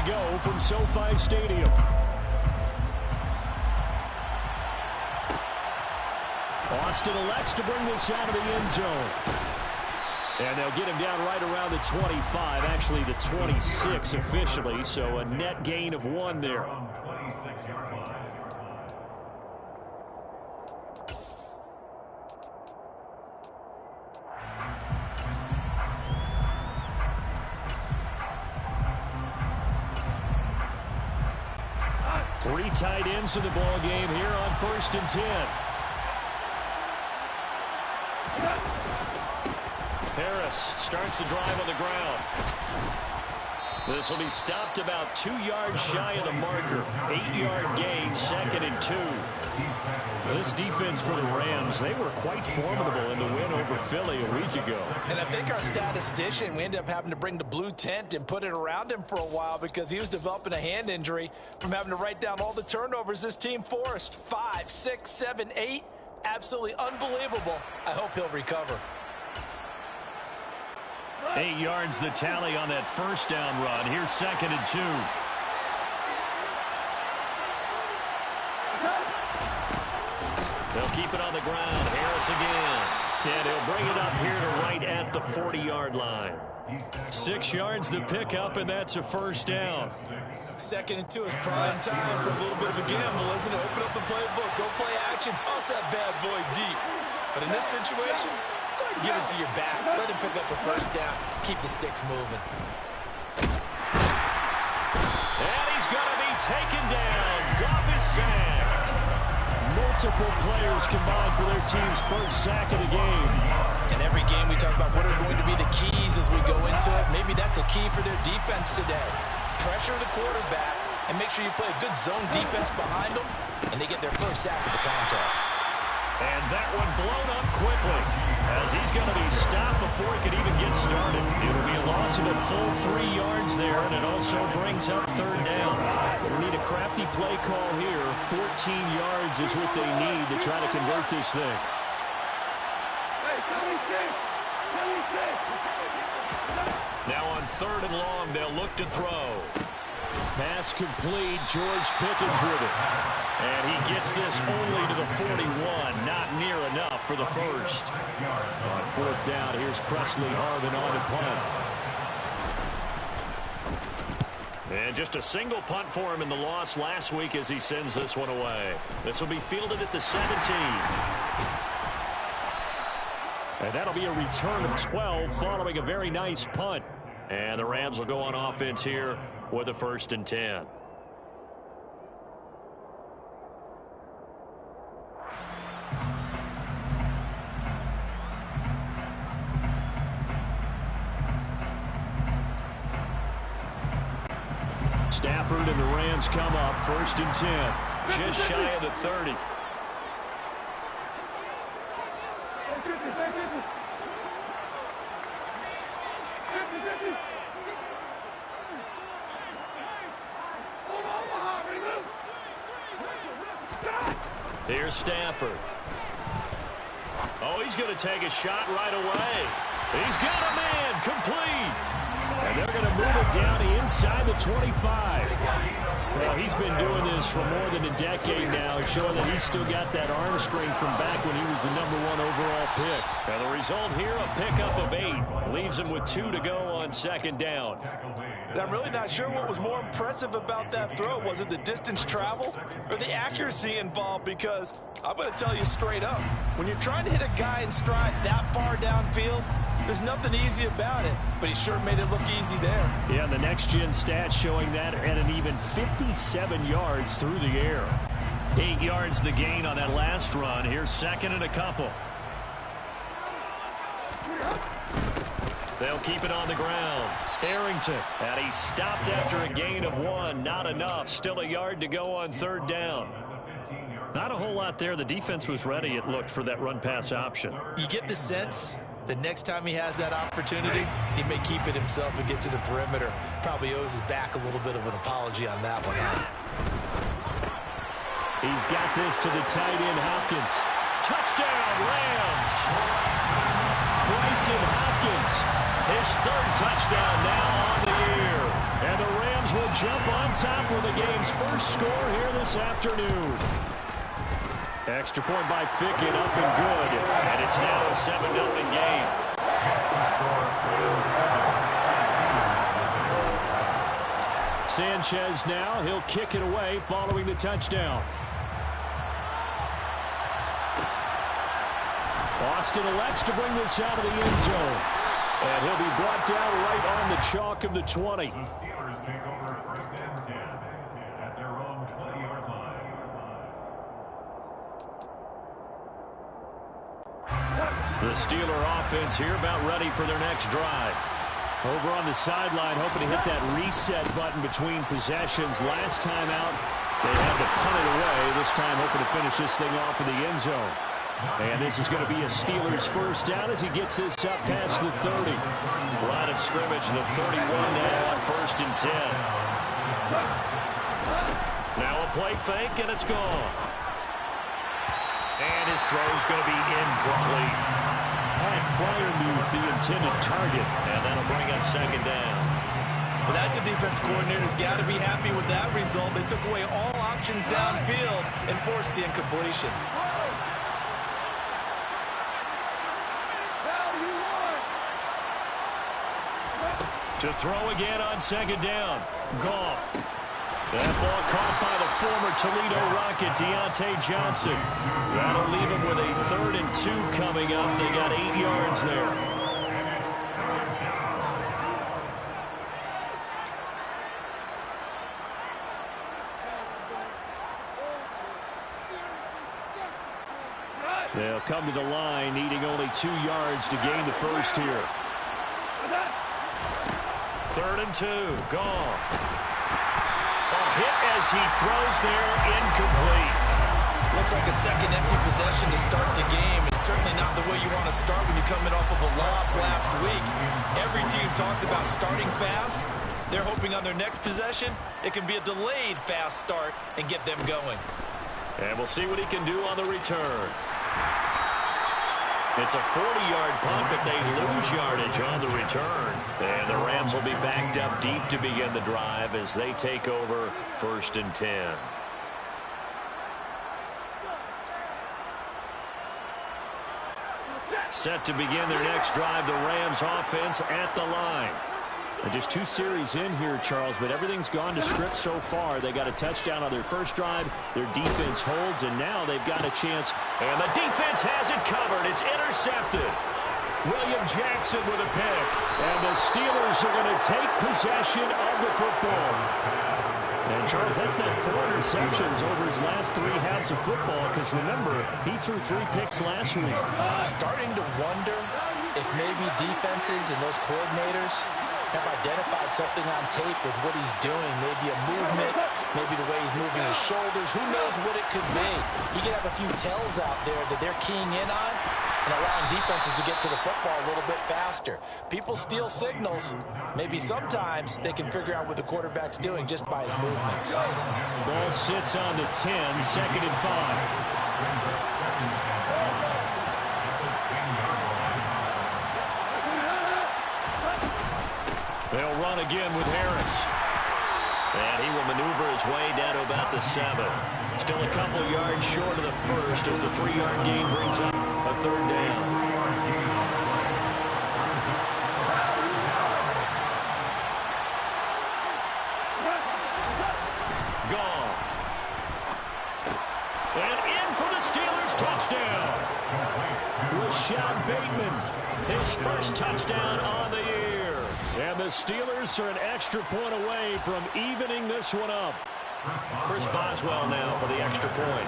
go from SoFi Stadium. Austin elects to bring this out of the end zone. And they'll get him down right around the 25, actually the 26 officially, so a net gain of 1 there. Three tight ends in the ball game here on 1st and 10. Harris starts the drive on the ground. This will be stopped about 2 yards shy of the marker. 8-yard gain, 2nd and 2. This defense for the Rams, they were quite formidable in the win over Philly a week ago. And I think our statistician, we ended up having to bring the blue tent and put it around him for a while because he was developing a hand injury from having to write down all the turnovers this team forced. 5, 6, 7, 8. Absolutely unbelievable. I hope he'll recover. 8 yards the tally on that first down run. Here's 2nd and 2. They'll keep it on the ground. Harris again. And he'll bring it up here to right at the 40-yard line. 6 yards the pickup, and that's a first down. 2nd and 2 is prime time for a little bit of a gamble, isn't it? Open up the playbook, go play action, toss that bad boy deep. But in this situation, go ahead and give it to your back. Let him pick up a first down. Keep the sticks moving. And he's going to be taken down. Goff is sacked. Multiple players combined for their team's first sack of the game. In every game, we talk about what are going to be the keys as we go into it. Maybe that's a key for their defense today. Pressure the quarterback and make sure you play a good zone defense behind them, and they get their first sack of the contest. And that one blown up quickly as he's going to be stopped before he could even get started. It'll be a loss of a full 3 yards there, and it also brings up 3rd down. They'll need a crafty play call here. 14 yards is what they need to try to convert this thing. Now on 3rd and long, they'll look to throw. Pass complete. George Pickens with it. And he gets this only to the 41. Not near enough for the first. On 4th down, here's Presley Harvin on the punt. And just a single punt for him in the loss last week as he sends this one away. This will be fielded at the 17. And that'll be a return of 12 following a very nice punt. And the Rams will go on offense here with a 1st and 10. Stafford and the Rams come up 1st and 10. Just shy of the 30. Here's Stafford. Oh, he's going to take a shot right away. He's got a man complete. And they're going to move it down inside the 25. Well, he's been doing this for more than a decade now, showing that he's still got that arm strength from back when he was the #1 overall pick. And the result here, a pickup of 8. Leaves him with 2 to go on 2nd down. And I'm really not sure what was more impressive about that throw. Was it the distance travel or the accuracy involved? Because I'm going to tell you straight up, when you're trying to hit a guy in stride that far downfield, there's nothing easy about it. But he sure made it look easy there. Yeah, and the next-gen stats showing that at an even 57 yards through the air. 8 yards the gain on that last run. Here's 2nd and a couple. They'll keep it on the ground. Arrington, and he stopped after a gain of 1. Not enough. Still a yard to go on 3rd down. Not a whole lot there. The defense was ready, it looked, for that run-pass option. You get the sense the next time he has that opportunity, he may keep it himself and get to the perimeter. Probably owes his back a little bit of an apology on that one. He's got this to the tight end, Hopkins. Touchdown, Rams! Bryson Hopkins, his 3rd touchdown now on the year. And the Rams will jump on top with the game's first score here this afternoon. Extra point by Fickett, up and good. And it's now a 7-0 game. Sanchez now, he'll kick it away following the touchdown. Austin elects to bring this out of the end zone. And he'll be brought down right on the chalk of the 20. The Steelers take over 1st and 10 at their own 20-yard line. The Steeler offense here about ready for their next drive. Over on the sideline, hoping to hit that reset button between possessions. Last time out, they had to punt it away. This time, hoping to finish this thing off in the end zone. And this is going to be a Steelers first down as he gets this up past the 30. Line of scrimmage, the 31 now on 1st and 10. Now a play fake, and it's gone. And his throw's going to be incomplete. Pat Fryermuth, the intended target, and that'll bring up 2nd down. Well, that's a defense coordinator's got to be happy with that result. They took away all options downfield and forced the incompletion. To throw again on 2nd down. Goff. That ball caught by the former Toledo Rocket, Deontay Johnson. That'll leave him with a 3rd and 2 coming up. They got 8 yards there. They'll come to the line, needing only 2 yards to gain the first here. 3rd and 2. Goff. Hit as he throws there, incomplete. Looks like a second empty possession to start the game. It's certainly not the way you want to start when you're coming off of a loss last week. Every team talks about starting fast. They're hoping on their next possession, it can be a delayed fast start and get them going. And we'll see what he can do on the return. It's a 40-yard punt, but they lose yardage on the return. And the Rams will be backed up deep to begin the drive as they take over 1st and 10. Set to begin their next drive, the Rams offense at the line. And just 2 series in here, Charles, but everything's gone to script so far. They got a touchdown on their first drive. Their defense holds, and now they've got a chance. And the defense has it covered. It's intercepted. William Jackson with a pick. And the Steelers are going to take possession of the football. And, Charles, that's not 4 interceptions over his last 3 halves of football, because, remember, he threw 3 picks last week. Starting to wonder if maybe defenses and those coordinators have identified something on tape with what he's doing. Maybe a movement, maybe the way he's moving his shoulders. Who knows what it could be? He could have a few tells out there that they're keying in on and allowing defenses to get to the football a little bit faster. People steal signals. Maybe sometimes they can figure out what the quarterback's doing just by his movements. Ball sits on the 10, 2nd and 5. They'll run again with Harris. And he will maneuver his way down to about the 7. Still a couple yards short of the first as the 3-yard gain brings up a 3rd down. Goff. And in for the Steelers touchdown. Rashad Bateman, his first touchdown on the year. And the Steelers are an extra point away from evening this one up. Chris Boswell now for the extra point.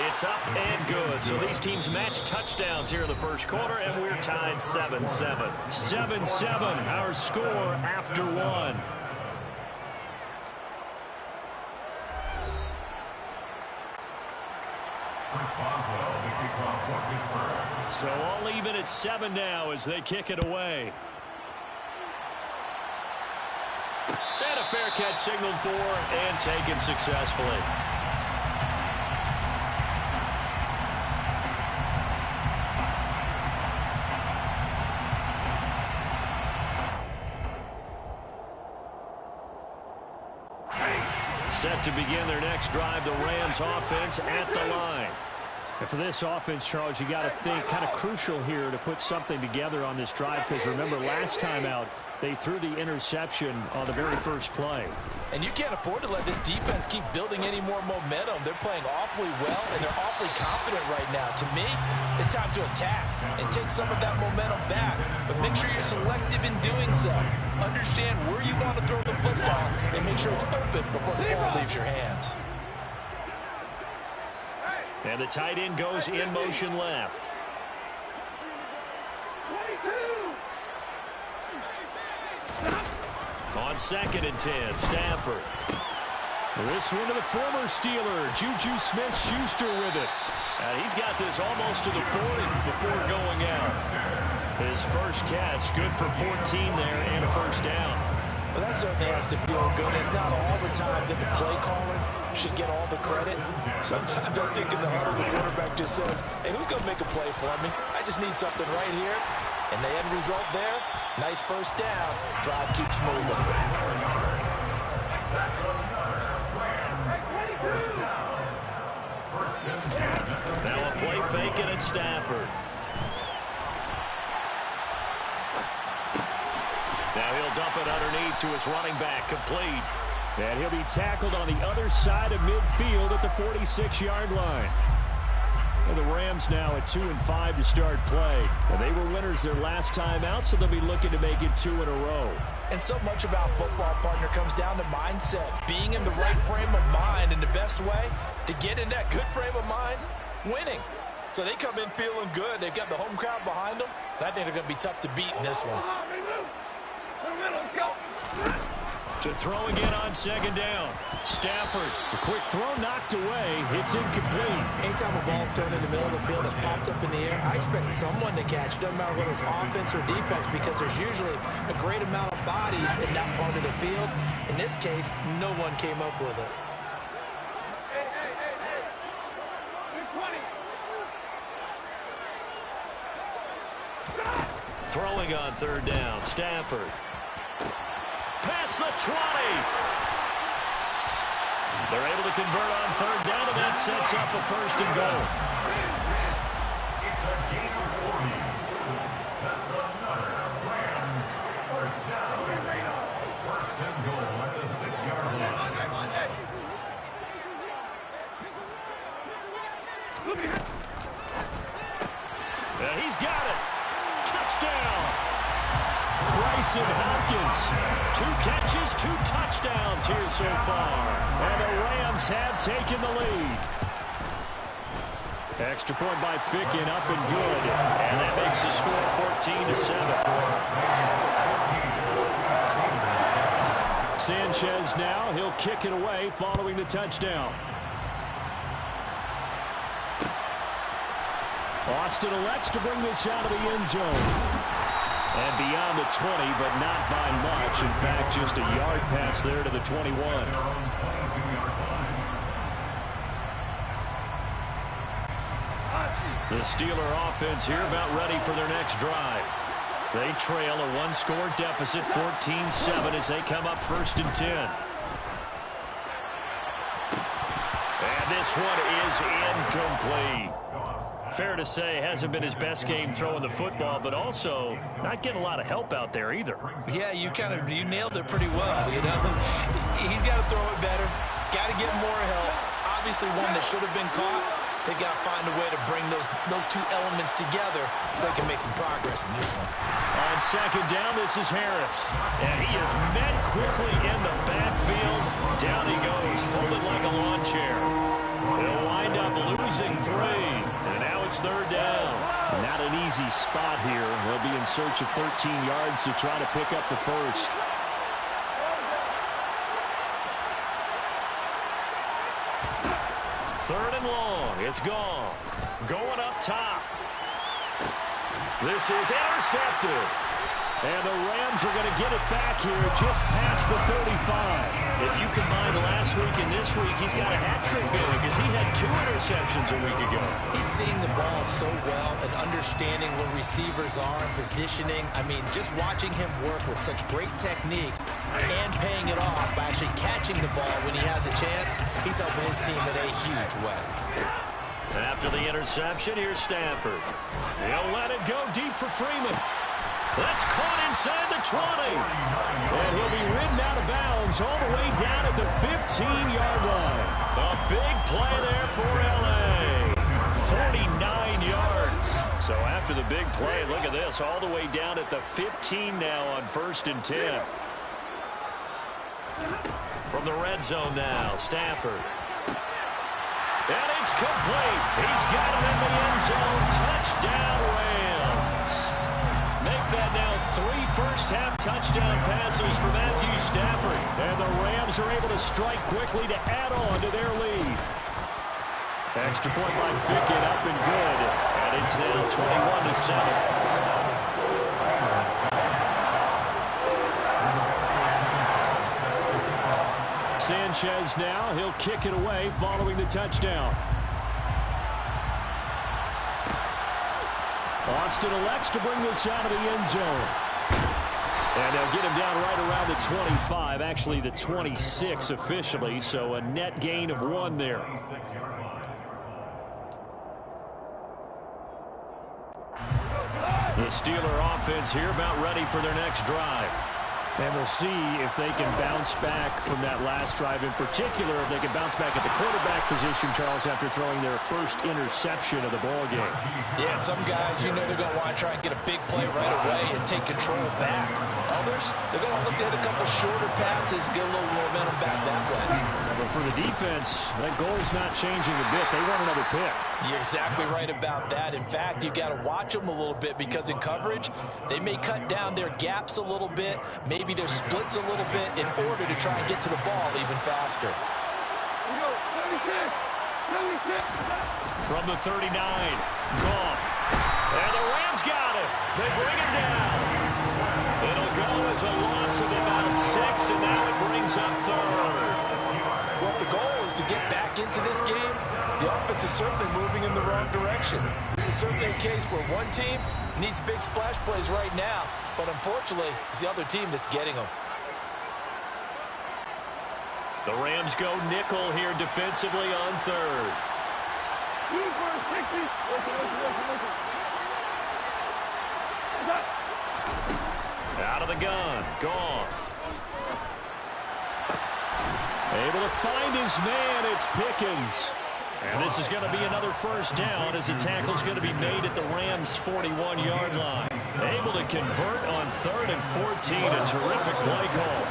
It's up and good. So these teams match touchdowns here in the first quarter, and we're tied 7-7. 7-7, our score after 1. So all even at 7 now as they kick it away. And a fair catch signaled for and taken successfully. Set to begin their next drive, the Rams offense at the line. And for this offense, Charles, you got to think kind of crucial here to put something together on this drive, because remember last time out they threw the interception on the very first play. And you can't afford to let this defense keep building any more momentum. They're playing awfully well, and they're awfully confident right now. To me, it's time to attack and take some of that momentum back. But make sure you're selective in doing so. Understand where you want to throw the football and make sure it's open before the ball leaves your hands. And the tight end goes in motion left. On 2nd and 10, Stafford. This one to the former Steeler, Juju Smith-Schuster with it. And he's got this almost to the 40 before going out. His first catch, good for 14 there and a first down. Well, that certainly has to feel good. It's not all the time that the play caller should get all the credit. Sometimes I think in the huddle, the quarterback just says, hey, who's going to make a play for me? I just need something right here. And the end result there, nice first down. Drive keeps moving. Now a play fake and it's Stafford. Now he'll dump it underneath to his running back, complete. And he'll be tackled on the other side of midfield at the 46-yard line. And the Rams now at 2-5 to start play. And they were winners their last time out, so they'll be looking to make it 2 in a row. And so much about football, partner, comes down to mindset. Being in the right frame of mind, and the best way to get in that good frame of mind, winning. So they come in feeling good. They've got the home crowd behind them. And I think they're going to be tough to beat in this one. To throw again on 2nd down. Stafford. The quick throw knocked away. It's incomplete. Anytime a ball's thrown in the middle of the field, it's popped up in the air, I expect someone to catch. Doesn't matter whether it's offense or defense, because there's usually a great amount of bodies in that part of the field. In this case, no one came up with it. Throwing on 3rd down. Stafford. Past the 20. They're able to convert on 3rd down, and that sets up a 1st and goal. It's a gain of 40. That's another Rams first down. 1st and goal at the 6-yard line. He's got it. Touchdown. Bryson Hopkins. 2 catches, 2 touchdowns here so far. And the Rams have taken the lead. Extra point by Ficken, up and good. And that makes the score 14-7. Sanchez now, he'll kick it away following the touchdown. Austin elects to bring this out of the end zone. And beyond the 20, but not by much. In fact, just a yard pass there to the 21. The Steeler offense here about ready for their next drive. They trail a 1-score deficit, 14-7, as they come up 1st and 10. And this one is incomplete. Fair to say, hasn't been his best game throwing the football, but also not getting a lot of help out there either. Yeah, you nailed it pretty well, you know. He's got to throw it better, got to get more help. Obviously one that should have been caught. They've got to find a way to bring those 2 elements together so they can make some progress in this one. On 2nd down, this is Harris. And he is met quickly in the backfield. Down he goes, folded like a lawn chair. They'll wind up losing 3. And now it's 3rd down. Not an easy spot here. They'll be in search of 13 yards to try to pick up the first. Third and long. It's gone. Going up top. This is intercepted. And the Rams are going to get it back here just past the 35. If you combine last week and this week, he's got a hat trick going because he had 2 interceptions a week ago. He's seeing the ball so well and understanding where receivers are and positioning. I mean, just watching him work with such great technique and paying it off by actually catching the ball when he has a chance, he's helping his team in a huge way. After the interception, here's Stafford. He'll let it go deep for Freeman. That's caught inside the 20. And he'll be ridden out of bounds all the way down at the 15-yard line. A big play there for L.A. 49 yards. So after the big play, look at this, all the way down at the 15 now on 1st and 10. From the red zone now, Stafford. And it's complete. He's got it in the end zone. Touchdown, Rams. Make that now 3 first-half touchdown passes for Matthew Stafford. And the Rams are able to strike quickly to add on to their lead. Extra point by Fickett, up and good. And it's now 21-7. Sanchez now, he'll kick it away following the touchdown. Austin elects to bring this out of the end zone. And they'll get him down right around the 25, actually the 26 officially, so a net gain of 1 there. The Steeler offense here about ready for their next drive. And we'll see if they can bounce back from that last drive. In particular, if they can bounce back at the quarterback position, Charles, after throwing their first interception of the ballgame. Yeah, some guys, you know they're going to want to try and get a big play right away and take control back. Others, they're going to look at a couple shorter passes, get a little momentum back that way. But for the defense, that goal's not changing a bit. They want another pick. You're exactly right about that. In fact, you've got to watch them a little bit because in coverage, they may cut down their gaps a little bit, maybe their splits a little bit in order to try and get to the ball even faster. From the 39, Goff. And the Rams got it. They bring him down. It'll go as a loss of about 6, and now it brings up 3rd. Well, if the goal is to get back into this game, the offense is certainly moving in the wrong direction. This is certainly a case where one team needs big splash plays right now, but unfortunately, it's the other team that's getting them. The Rams go nickel here defensively on 3rd. Out of the gun, Goff. Able to find his man, it's Pickens. And this is going to be another first down as the tackle's going to be made at the Rams' 41-yard line. Able to convert on 3rd and 14, a terrific play call.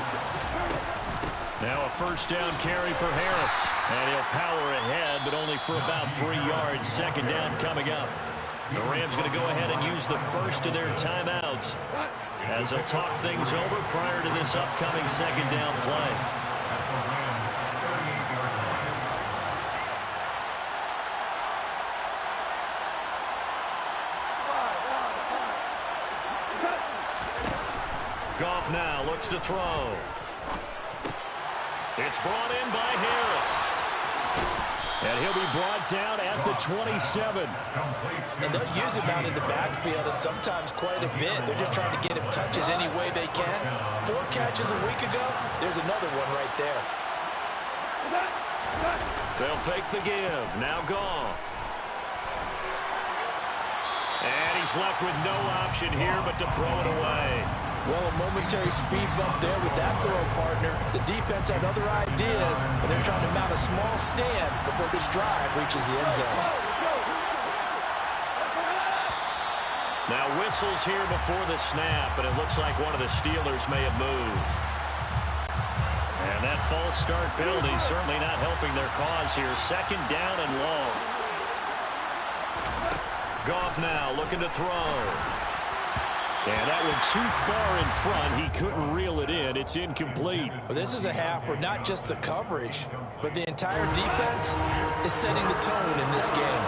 Now a first down carry for Harris. And he'll power ahead, but only for about 3 yards. 2nd down coming up. The Rams going to go ahead and use the first of their timeouts as they'll talk things over prior to this upcoming 2nd down play. Goff now looks to throw. It's brought in by Harris. And he'll be brought down at the 27. And they'll use him out in the backfield and sometimes quite a bit. They're just trying to get him touches any way they can. 4 catches a week ago. There's another one right there. They'll fake the give. Now Goff. And he's left with no option here but to throw it away. Well, a momentary speed bump there with that throw, partner. The defense had other ideas, but they're trying to mount a small stand before this drive reaches the end zone. Now whistles here before the snap, but it looks like one of the Steelers may have moved. And that false start penalty certainly not helping their cause here. 2nd down and long. Goff now looking to throw. And that one too far in front. He couldn't reel it in. It's incomplete. Well, this is a half where not just the coverage, but the entire defense is setting the tone in this game.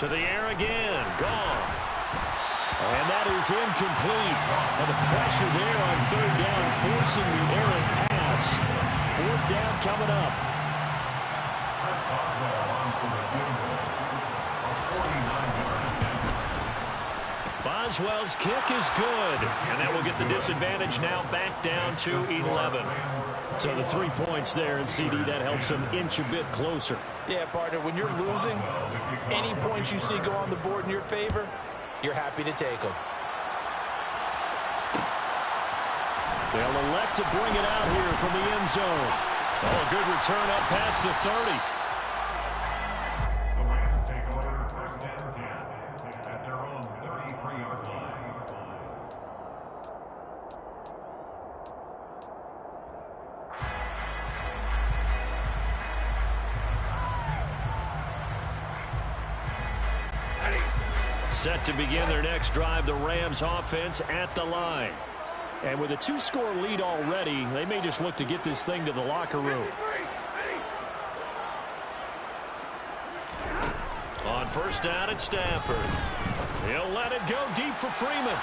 To the air again. Goff. And that is incomplete. And the pressure there on third down, forcing the errant pass. Fourth down coming up. Boswell's kick is good. And that will get the disadvantage now back down to 11. So the 3 points there, and CD, that helps them inch a bit closer. Yeah, partner, when you're losing, any points you see go on the board in your favor, you're happy to take them. They'll elect to bring it out here from the end zone. Oh, a good return up past the 30. The Rams take over first and 10 at their own 33-yard line. Set to begin their next drive, the Rams offense at the line. And with a 2-score lead already, they may just look to get this thing to the locker room. On first down at Stafford. He'll let it go deep for Freeman.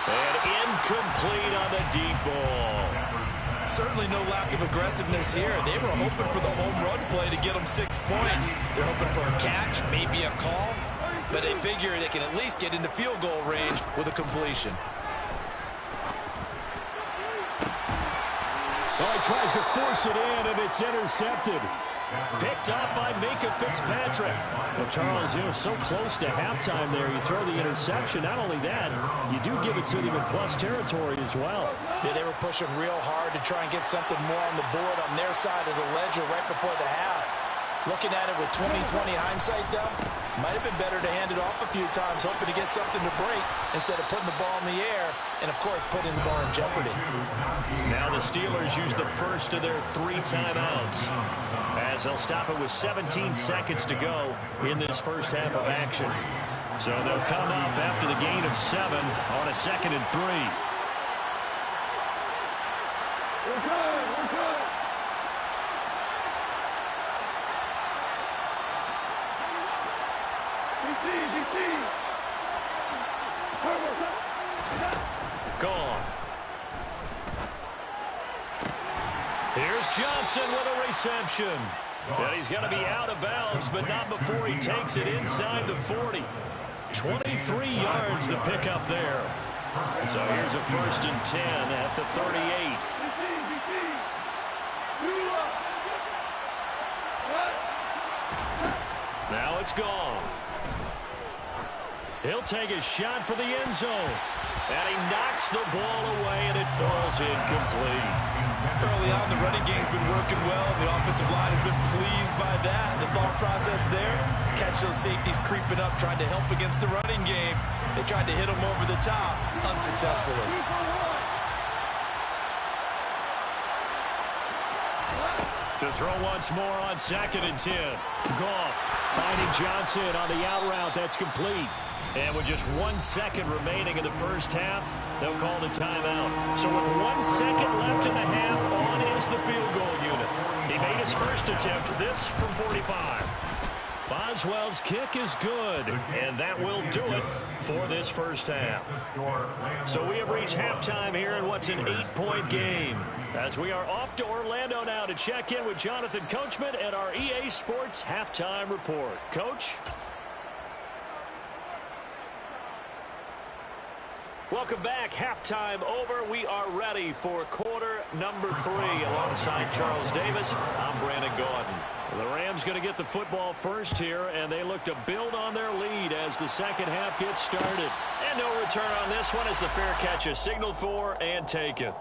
And incomplete on the deep ball. Certainly no lack of aggressiveness here. They were hoping for the home run play to get them 6 points. They're hoping for a catch, maybe a call. But they figure they can at least get into field goal range with a completion. Oh, he tries to force it in, and it's intercepted. Picked up by Minka Fitzpatrick. Well, Charles, so close to halftime there. You throw the interception. Not only that, you do give it to them in plus territory as well. Yeah, they were pushing real hard to try and get something more on the board on their side of the ledger right before the half. Looking at it with 20/20 hindsight, though, might have been better to hand it off a few times, hoping to get something to break instead of putting the ball in the air and, of course, putting the ball in jeopardy. Now the Steelers use the first of their 3 timeouts as they'll stop it with 17 seconds to go in this first half of action. So they'll come up after the gain of 7 on a 2nd and 3. Gone. Here's Johnson with a reception. And he's going to be out of bounds, but not before he takes it inside the 40. 23 yards the pickup there. So here's a 1st and 10 at the 38. Now it's gone. He'll take a shot for the end zone. And he knocks the ball away, and it falls incomplete. Early on, the running game's been working well, and the offensive line has been pleased by that. The thought process there, catch those safeties creeping up, trying to help against the running game. They tried to hit them over the top, unsuccessfully. To throw once more on 2nd and 10. Goff finding Johnson on the out route. That's complete. And with just 1 second remaining in the first half, they'll call the timeout. So with 1 second left in the half, on is the field goal unit. He made his first attempt, this from 45. Boswell's kick is good, and that will do it for this first half. So we have reached halftime here in what's an 8-point game, as we are off to Orlando now to check in with Jonathan Coachman and our EA Sports Halftime Report. Coach? Welcome back. Halftime over. We are ready for quarter number 3 alongside Charles Davis. I'm Brandon Gordon. The Rams going to get the football first here, and they look to build on their lead as the second half gets started. And no return on this one as the fair catch is signaled for and taken.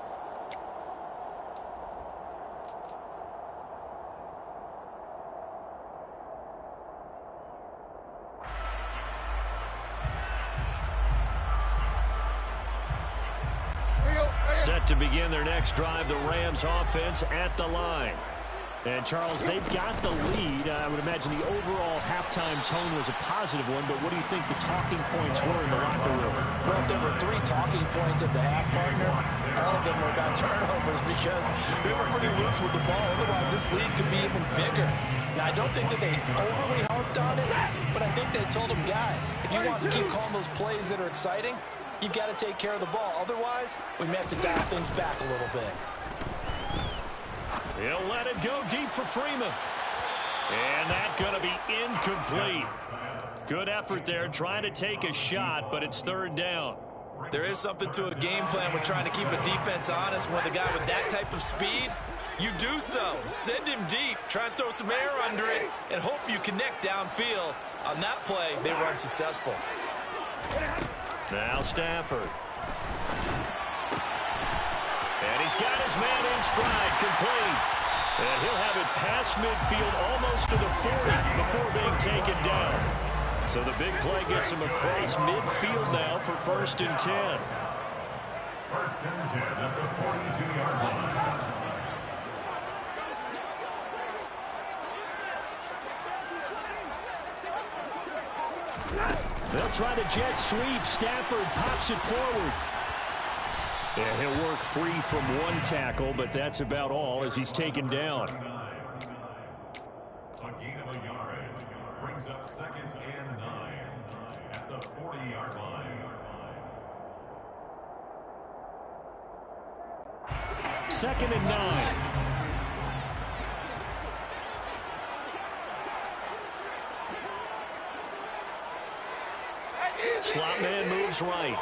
Set to begin their next drive, the Rams offense at the line. And, Charles, they've got the lead. I would imagine the overall halftime tone was a positive one, but what do you think the talking points were in the locker room? Well, there were 3 talking points at the half, partner. All of them were about turnovers because they were pretty loose with the ball. Otherwise, this lead could be even bigger. Now, I don't think that they overly harped on it, but I think they told them, guys, if you want to keep calling those plays that are exciting, you've got to take care of the ball. Otherwise, we may have to dial things back a little bit. He'll let it go deep for Freeman. And that's going to be incomplete. Good effort there trying to take a shot, but it's 3rd down. There is something to a game plan with trying to keep a defense honest. With a guy with that type of speed, you do so. Send him deep, try and throw some air under it, and hope you connect downfield. On that play, they were unsuccessful. Now Stafford. And he's got his man in stride, complete. And he'll have it past midfield almost to the 40 before being taken down. So the big play gets him across midfield now for 1st and 10. 1st and 10 at the 42-yard line. They'll try the jet sweep. Stafford pops it forward. And he'll work free from 1 tackle, but that's about all as he's taken down. A gain of a yard brings up 2nd and 9 at the 40-yard line. 2nd and 9. Slot man moves right.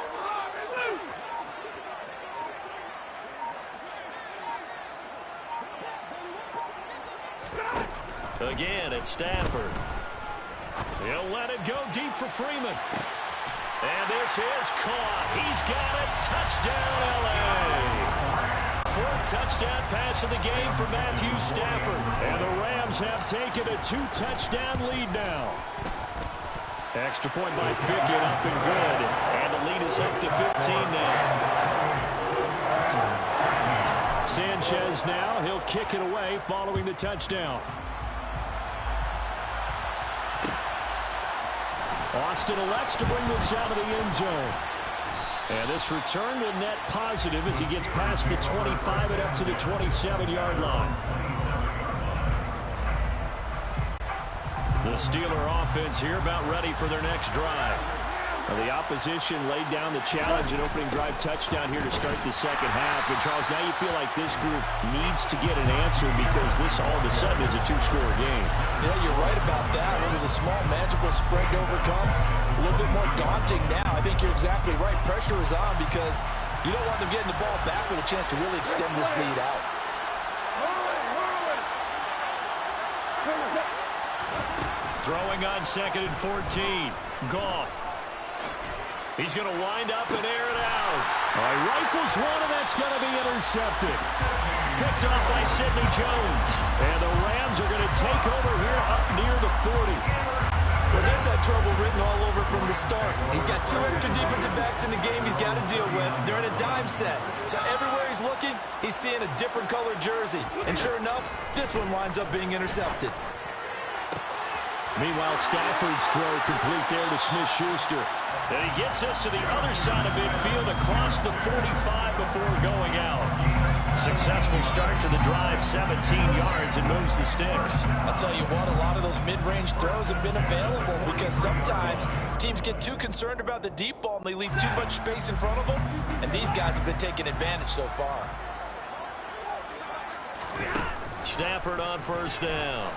Again, it's Stafford. He'll let it go deep for Freeman. And this is caught. He's got it. Touchdown, L.A. 4th touchdown pass of the game for Matthew Stafford. And the Rams have taken a 2-touchdown lead now. Extra point by Fickett, up and good. And the lead is up to 15 now. Sanchez now, he'll kick it away following the touchdown. Austin elects to bring this out of the end zone. And this return will net positive as he gets past the 25 and up to the 27-yard line. The Steeler offense here about ready for their next drive. Well, the opposition laid down the challenge and opening drive touchdown here to start the 2nd half. And, Charles, now you feel like this group needs to get an answer because this all of a sudden is a 2-score game. Yeah, you're right about that. It was a small, manageable spread to overcome. A little bit more daunting now. I think you're exactly right. Pressure is on because you don't want them getting the ball back with a chance to really extend this lead out. Throwing on 2nd and 14. Goff. He's going to wind up and air it out. He rifles one, and that's going to be intercepted. Picked off by Sidney Jones. And the Rams are going to take over here up near the 40. Well, this had trouble written all over from the start. He's got 2 extra defensive backs in the game he's got to deal with. They're in a dime set. So everywhere he's looking, he's seeing a different colored jersey. And sure enough, this one winds up being intercepted. Meanwhile, Stafford's throw complete there to Smith-Schuster. And he gets us to the other side of midfield across the 45 before going out. Successful start to the drive, 17 yards, and moves the sticks. I'll tell you what, a lot of those mid-range throws have been available because sometimes teams get too concerned about the deep ball and they leave too much space in front of them, and these guys have been taking advantage so far. Stafford on 1st down.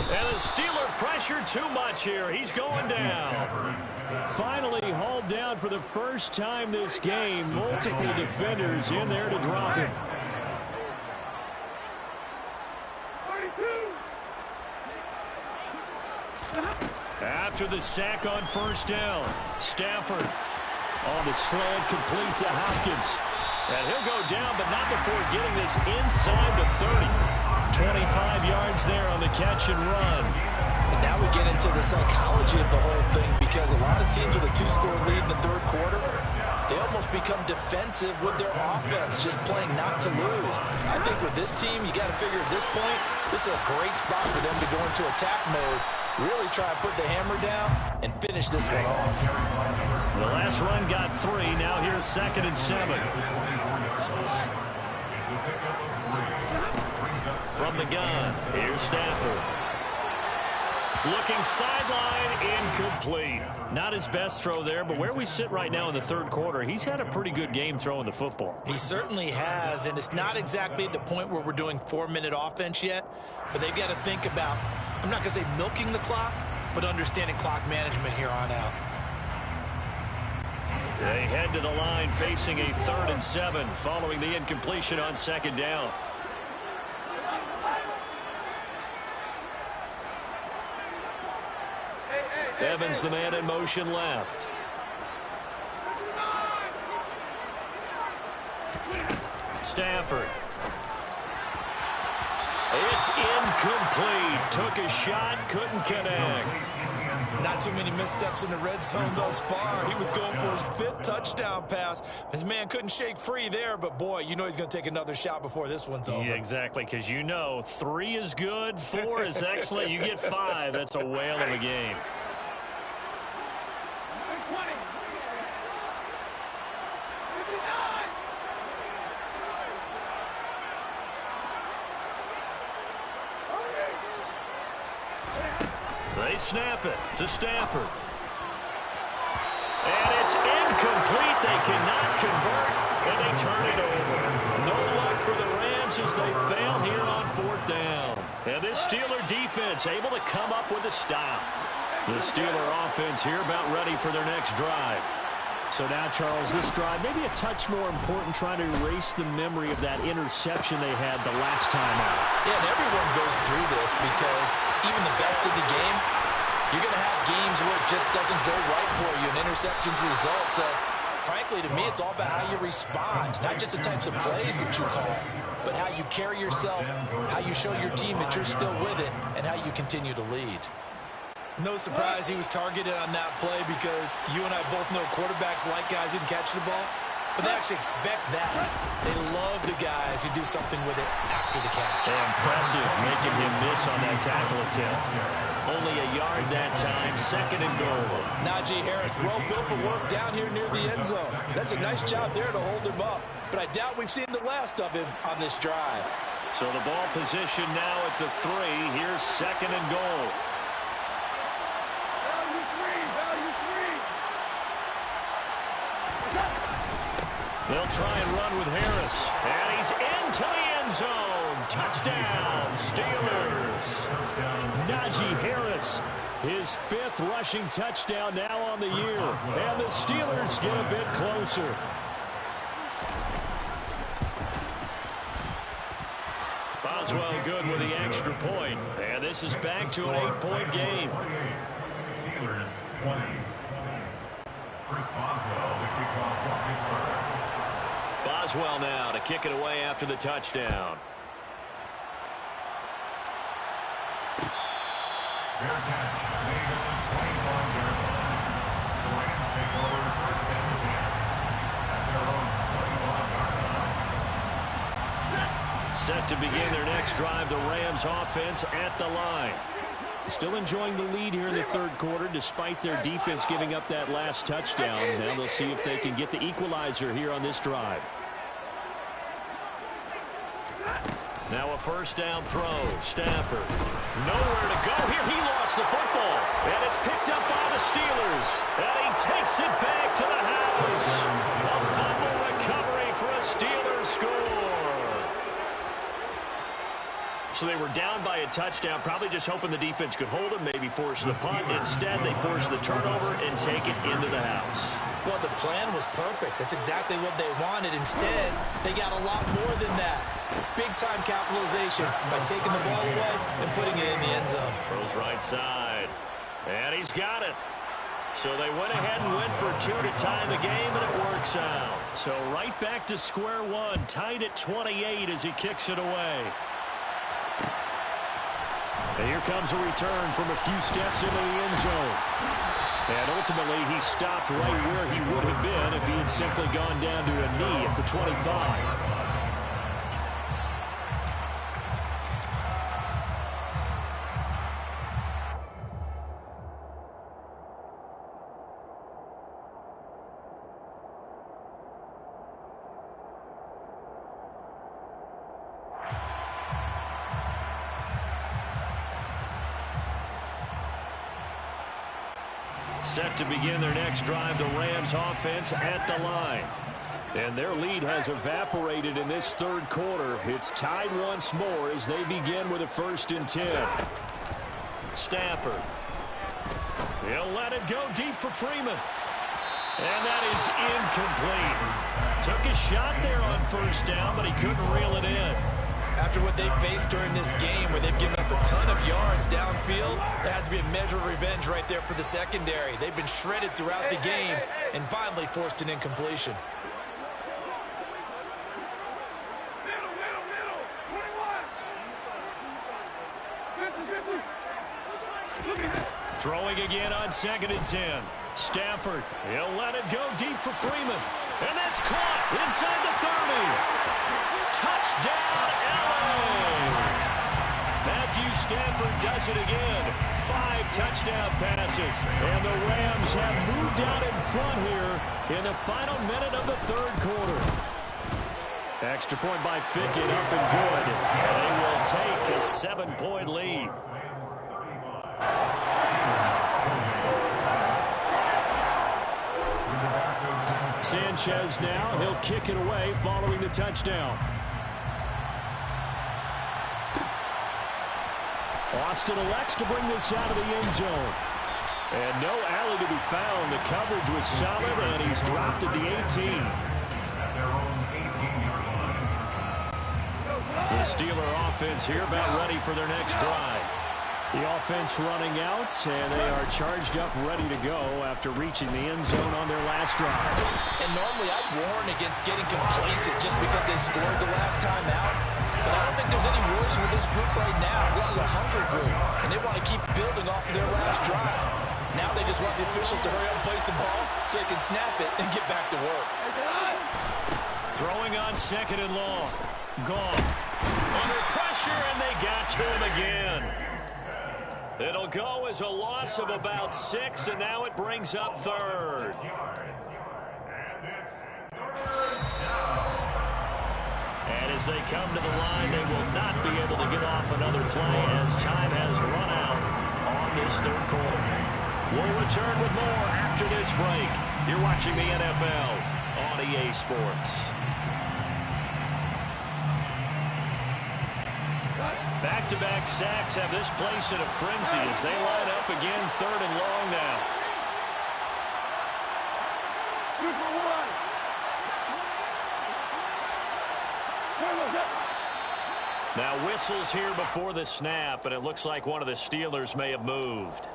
And the Steeler pressure too much here. He's going down. Finally hauled down for the first time this game. Multiple defenders in there to drop him. After the sack on 1st down, Stafford on the slant complete to Hopkins. And he'll go down, but not before getting this inside the 30. 25 yards there on the catch and run. And now we get into the psychology of the whole thing because a lot of teams with a 2-score lead in the 3rd quarter, they almost become defensive with their offense, just playing not to lose. I think with this team, you got to figure at this point, this is a great spot for them to go into attack mode, really try and put the hammer down and finish this one off. The last run got 3. Now here's 2nd and 7. From the gun, here's Stafford. Looking sideline, incomplete. Not his best throw there, but where we sit right now in the third quarter, he's had a pretty good game throwing the football. He certainly has, and it's not exactly at the point where we're doing 4-minute offense yet, but they've got to think about, I'm not going to say milking the clock, but understanding clock management here on out. They head to the line facing a 3rd and 7 following the incompletion on 2nd down. Evans, the man in motion left. Stafford. It's incomplete. Took a shot, couldn't connect. Not too many missteps in the red zone thus far. He was going for his 5th touchdown pass. His man couldn't shake free there, but boy, you know he's going to take another shot before this one's over. Yeah, exactly, because you know 3 is good, 4 is excellent. You get 5, that's a whale of a game. They snap it to Stafford. And it's incomplete. They cannot convert, and they turn it over. No luck for the Rams as they fail here on 4th down. And this Steeler defense able to come up with a stop. The Steeler offense here about ready for their next drive. So now, Charles, this drive maybe a touch more important, trying to erase the memory of that interception they had the last time out. Yeah, and everyone goes through this because even the best of the game, you're going to have games where it just doesn't go right for you, and interceptions result. So, frankly, to me, it's all about how you respond, not just the types of plays that you call, but how you carry yourself, how you show your team that you're still with it, and how you continue to lead. No surprise he was targeted on that play because you and I both know quarterbacks like guys who can catch the ball, but they actually expect that. They love the guys who do something with it after the catch. Impressive, making him miss on that tackle attempt. Only a yard that time, 2nd and goal. Najee Harris, well built for work down here near the end zone. That's a nice job there to hold him up, but I doubt we've seen the last of him on this drive. So the ball position now at the 3. Here's 2nd and goal. They'll try and run with Harris. And he's into the end zone. Touchdown, Steelers. Najee Harris, his 5th rushing touchdown now on the year. And the Steelers get a bit closer. Boswell good with the extra point. And this is back to an 8-point game. Steelers 20. Chris Boswell, the kickoff from Pittsburgh. Boswell now to kick it away after the touchdown. Fair catch made at the 21-yard line. The Rams take over 1st and 10 at their own 25-yard line. Set to begin their next drive, the Rams offense at the line. Still enjoying the lead here in the 3rd quarter despite their defense giving up that last touchdown. Now they'll see if they can get the equalizer here on this drive. Now a 1st down throw. Stafford. Nowhere to go here. He lost the football. And it's picked up by the Steelers. And he takes it back to the house. A fumble recovery for a Steelers score. So they were down by a touchdown, probably just hoping the defense could hold them, maybe force the punt. Instead, they force the turnover and take it into the house. Well, the plan was perfect. That's exactly what they wanted. Instead, they got a lot more than that. Big-time capitalization by taking the ball away and putting it in the end zone. Throws right side. And he's got it. So they went ahead and went for 2 to tie the game, and it works out. So right back to square one, tied at 28 as he kicks it away. And here comes a return from a few steps into the end zone. And ultimately, he stopped right where he would have been if he had simply gone down to a knee at the 25. Set to begin their next drive, the Rams offense at the line. And their lead has evaporated in this third quarter. It's tied once more as they begin with a 1st and 10. Stafford. He'll let it go deep for Freeman. And that is incomplete. Took a shot there on 1st down, but he couldn't reel it in. After what they faced during this game where they've given up a ton of yards downfield, there has to be a measure of revenge right there for the secondary. They've been shredded throughout the game and finally forced an incompletion. Throwing again on 2nd and 10. Stafford, he'll let it go deep for Freeman. And that's caught inside the 30. Touchdown, LA! Matthew Stafford does it again. 5 touchdown passes. And the Rams have moved out in front here in the final minute of the third quarter. Extra point by Fickett up and good. And they will take a 7-point lead. Sanchez now, he'll kick it away following the touchdown. Austin elects to bring this out of the end zone. And no alley to be found. The coverage was solid, and he's dropped at the 18. The Steeler offense here about ready for their next drive. The offense running out, and they are charged up, ready to go after reaching the end zone on their last drive. And normally I'd warn against getting complacent just because they scored the last time out. But I don't think there's any worries with this group right now. This is a hungry group, and they want to keep building off of their last drive. Now they just want the officials to hurry up and place the ball so they can snap it and get back to work. Throwing on 2nd and long. Goff under pressure, and they got to him again. It'll go as a loss of about 6, and now it brings up 3rd. And as they come to the line, they will not be able to get off another play as time has run out on this third quarter. We'll return with more after this break. You're watching the NFL on EA Sports. Back-to-back sacks have this place in a frenzy as they line up again 3rd and long now. Now whistles here before the snap, and it looks like one of the Steelers may have moved.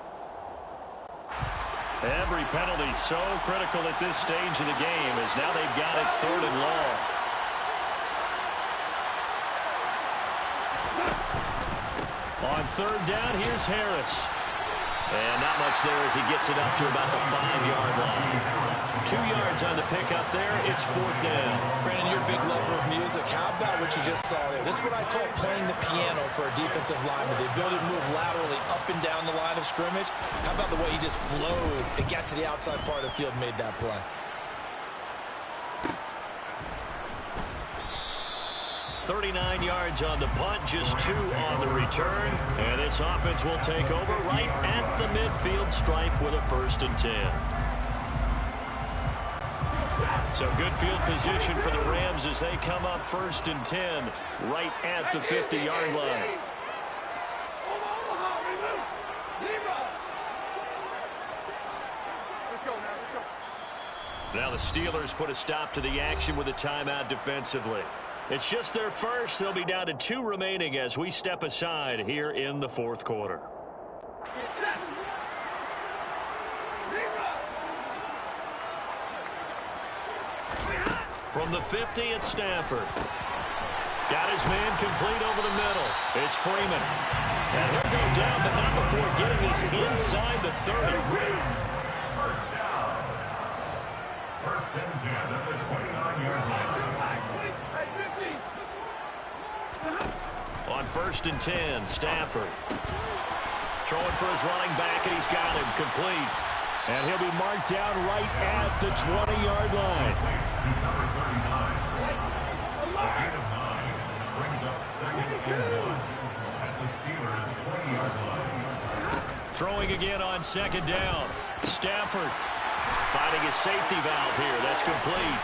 Every penalty so critical at this stage of the game as now they've got it 3rd and long. On 3rd down, here's Harris. And not much there as he gets it up to about the 5-yard line. 2 yards on the pickup there. It's 4th down. Brandon, you're a big lover of music. How about what you just saw there? This is what I call playing the piano for a defensive lineman. The ability to move laterally up and down the line of scrimmage. How about the way he just flowed and got to the outside part of the field and made that play? 39 yards on the punt, just 2 on the return. And this offense will take over right at the midfield stripe with a 1st and 10. So good field position for the Rams as they come up 1st and 10 right at the 50-yard line. Now the Steelers put a stop to the action with a timeout defensively. It's just their first. They'll be down to 2 remaining as we step aside here in the 4th quarter. From the 50, it's Stafford. Got his man complete over the middle. It's Freeman. And he'll go down, but not before getting this inside the 30. and 10 at the 29-yard line. On 1st and 10, Stafford. Throwing for his running back, and he's got him complete. And he'll be marked down right at the 20-yard line. He's number 39. A gain of 9 brings up 2nd and 1 at the Steelers' 20-yard line. Throwing again on 2nd down. Stafford finding his safety valve here. That's complete.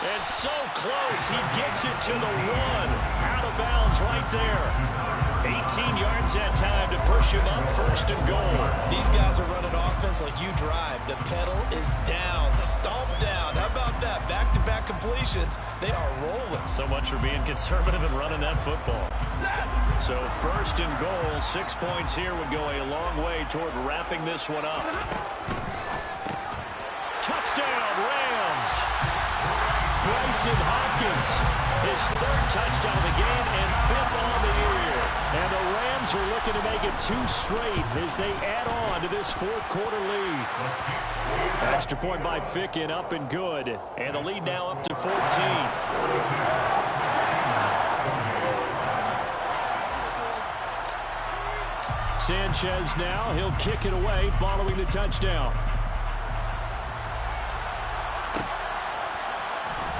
And so close. He gets it to the 1. Out of bounds right there. 18 yards that time to push him up 1st and goal. These guys are running offense like you drive. The pedal is down. Stomp down. How about that? Back-to-back completions. They are rolling. So much for being conservative and running that football. So 1st and goal. 6 points here would go a long way toward wrapping this one up. Touchdown, Rams. Bryson Hopkins, his 3rd touchdown of the game and 5th on the year. And the Rams are looking to make it 2 straight as they add on to this 4th quarter lead. Extra point by Ficken, up and good. And the lead now up to 14. Sanchez now, he'll kick it away following the touchdown.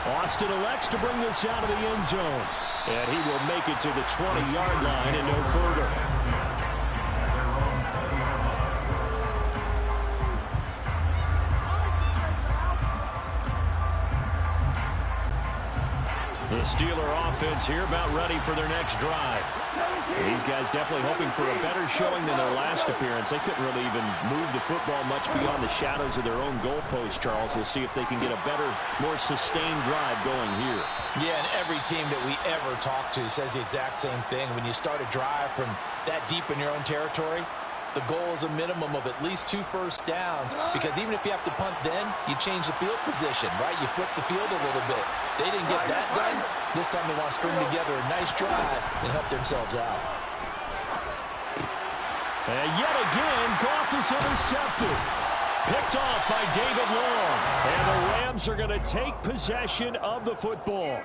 Austin elects to bring this out of the end zone. And he will make it to the 20-yard line and no further. The Steeler offense here about ready for their next drive. These guys definitely hoping for a better showing than their last appearance. They couldn't really even move the football much beyond the shadows of their own goalpost, Charles. We'll see if they can get a better, more sustained drive going here. Yeah, and every team that we ever talk to says the exact same thing. When you start a drive from that deep in your own territory, the goal is a minimum of at least 2 first downs, because even if you have to punt then, you change the field position, right? You flip the field a little bit. They didn't get that done. This time they want to string together a nice drive and help themselves out. And yet again, Goff is intercepted. Picked off by David Long. And the Rams are going to take possession of the football.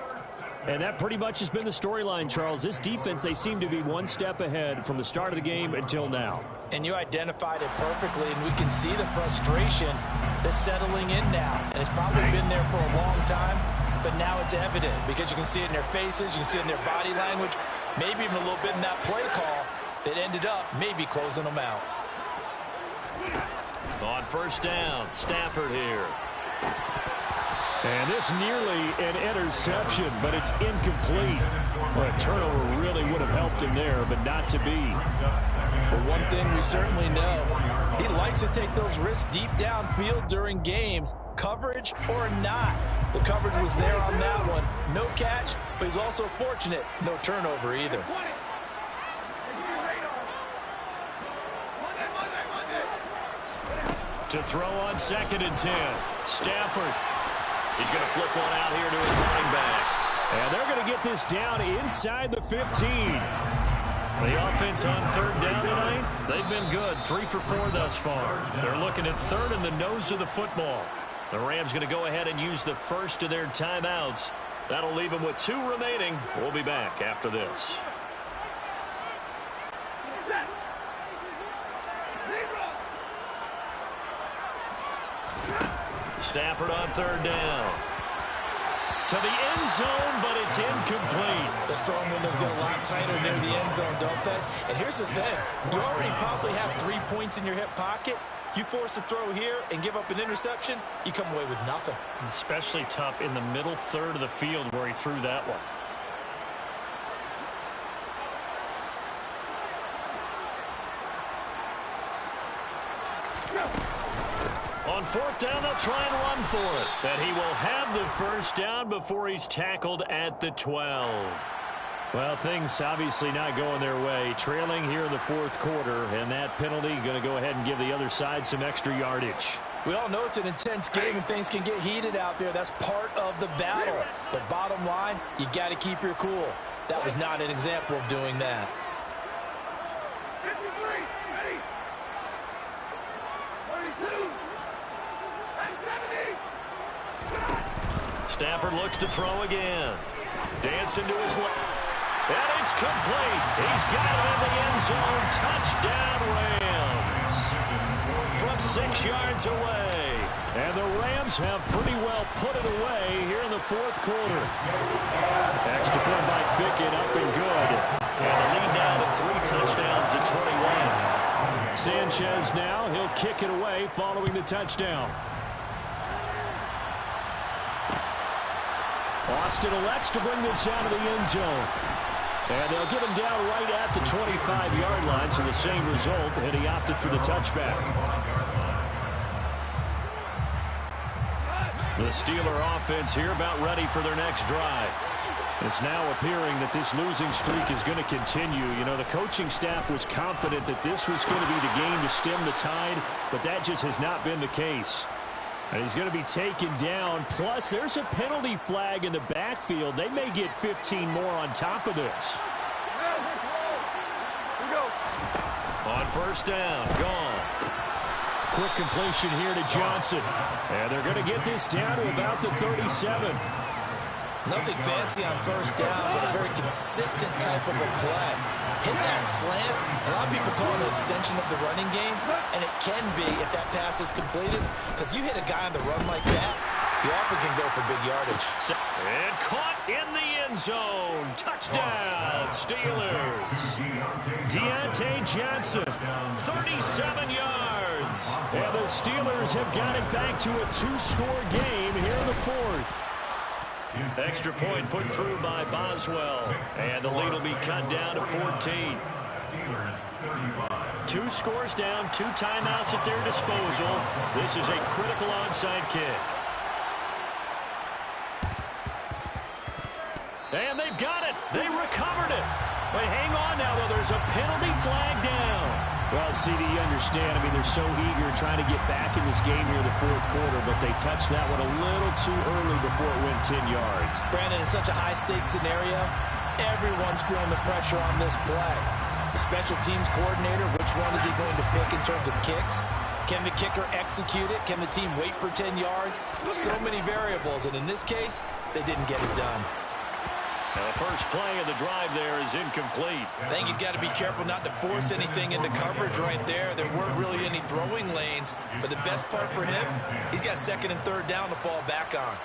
And that pretty much has been the storyline, Charles. This defense, they seem to be 1 step ahead from the start of the game until now. And you identified it perfectly, and we can see the frustration that's settling in now. And it's probably been there for a long time, but now it's evident because you can see it in their faces, you can see it in their body language, maybe even a little bit in that play call that ended up maybe closing them out. On 1st down, Stafford here. And this nearly an interception, but it's incomplete. Well, a turnover really would have helped him there, but not to be. But one thing we certainly know, he likes to take those risks deep downfield during games, coverage or not. The coverage was there on that one. No catch, but he's also fortunate. No turnover either. To throw on 2nd and 10. Stafford. He's going to flip one out here to his running back. And they're going to get this down inside the 15. The offense on 3rd down tonight, they've been good. 3 for 4 thus far. They're looking at 3rd in the nose of the football. The Rams going to go ahead and use the first of their timeouts. That'll leave them with 2 remaining. We'll be back after this. Stafford on 3rd down. To the end zone, but it's incomplete. The strong windows get a lot tighter near the end zone, don't they? And here's the thing. You already probably have 3 points in your hip pocket. You force a throw here and give up an interception, you come away with nothing. Especially tough in the middle 3rd of the field where he threw that one. On 4th down, they'll try and run for it. And he will have the first down before he's tackled at the 12. Well, things obviously not going their way. Trailing here in the 4th quarter, and that penalty going to go ahead and give the other side some extra yardage. We all know it's an intense game and things can get heated out there. That's part of the battle. But bottom line, you got to keep your cool. That was not an example of doing that. Stafford looks to throw again. Dancing to his left. And it's complete. He's got it in the end zone. Touchdown, Rams. From 6 yards away. And the Rams have pretty well put it away here in the fourth quarter. Extra point by Fickett, up and good. And the lead now to 3 touchdowns at 21. Sanchez now, he'll kick it away following the touchdown. Austin elects to bring this out of the end zone. And they'll get him down right at the 25-yard line, so the same result, and he opted for the touchback. The Steeler offense here about ready for their next drive. It's now appearing that this losing streak is going to continue. You know, the coaching staff was confident that this was going to be the game to stem the tide, but that just has not been the case. And he's going to be taken down. Plus, there's a penalty flag in the backfield. They may get 15 more on top of this. On first down, gone. Quick completion here to Johnson. And they're going to get this down to about the 37. Nothing fancy on first down, but a very consistent type of a play. Hit that slant. A lot of people call it an extension of the running game, and it can be if that pass is completed, because you hit a guy on the run like that, the offer can go for big yardage. And caught in the end zone. Touchdown, Steelers. Deontay Johnson, 37 yards. And the Steelers have got it back to a 2-score game here in the fourth. Extra point put through by Boswell. And the lead will be cut down to 14. 2 scores down, 2 timeouts at their disposal. This is a critical onside kick. And they've got it. They recovered it. But hang on now, though. There's a penalty flag down. Well, CD, you understand. I mean, they're so eager trying to get back in this game here in the fourth quarter, but they touched that one a little too early before it went 10 yards. Brandon, in such a high-stakes scenario, everyone's feeling the pressure on this play. The special teams coordinator, which one is he going to pick in terms of kicks? Can the kicker execute it? Can the team wait for 10 yards? So many variables, and in this case, they didn't get it done. Now the first play of the drive there is incomplete. I think he's got to be careful not to force anything into coverage right there. There weren't really any throwing lanes, but the best part for him, he's got 2nd and 3rd down to fall back on.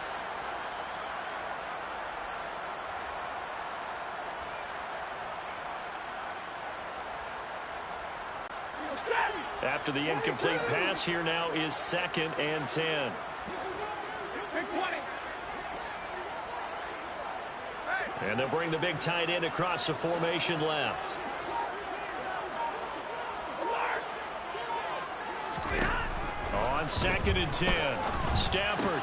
After the incomplete pass, here now is 2nd and 10. And they'll bring the big tight end across the formation left. On 2nd and 10. Stafford,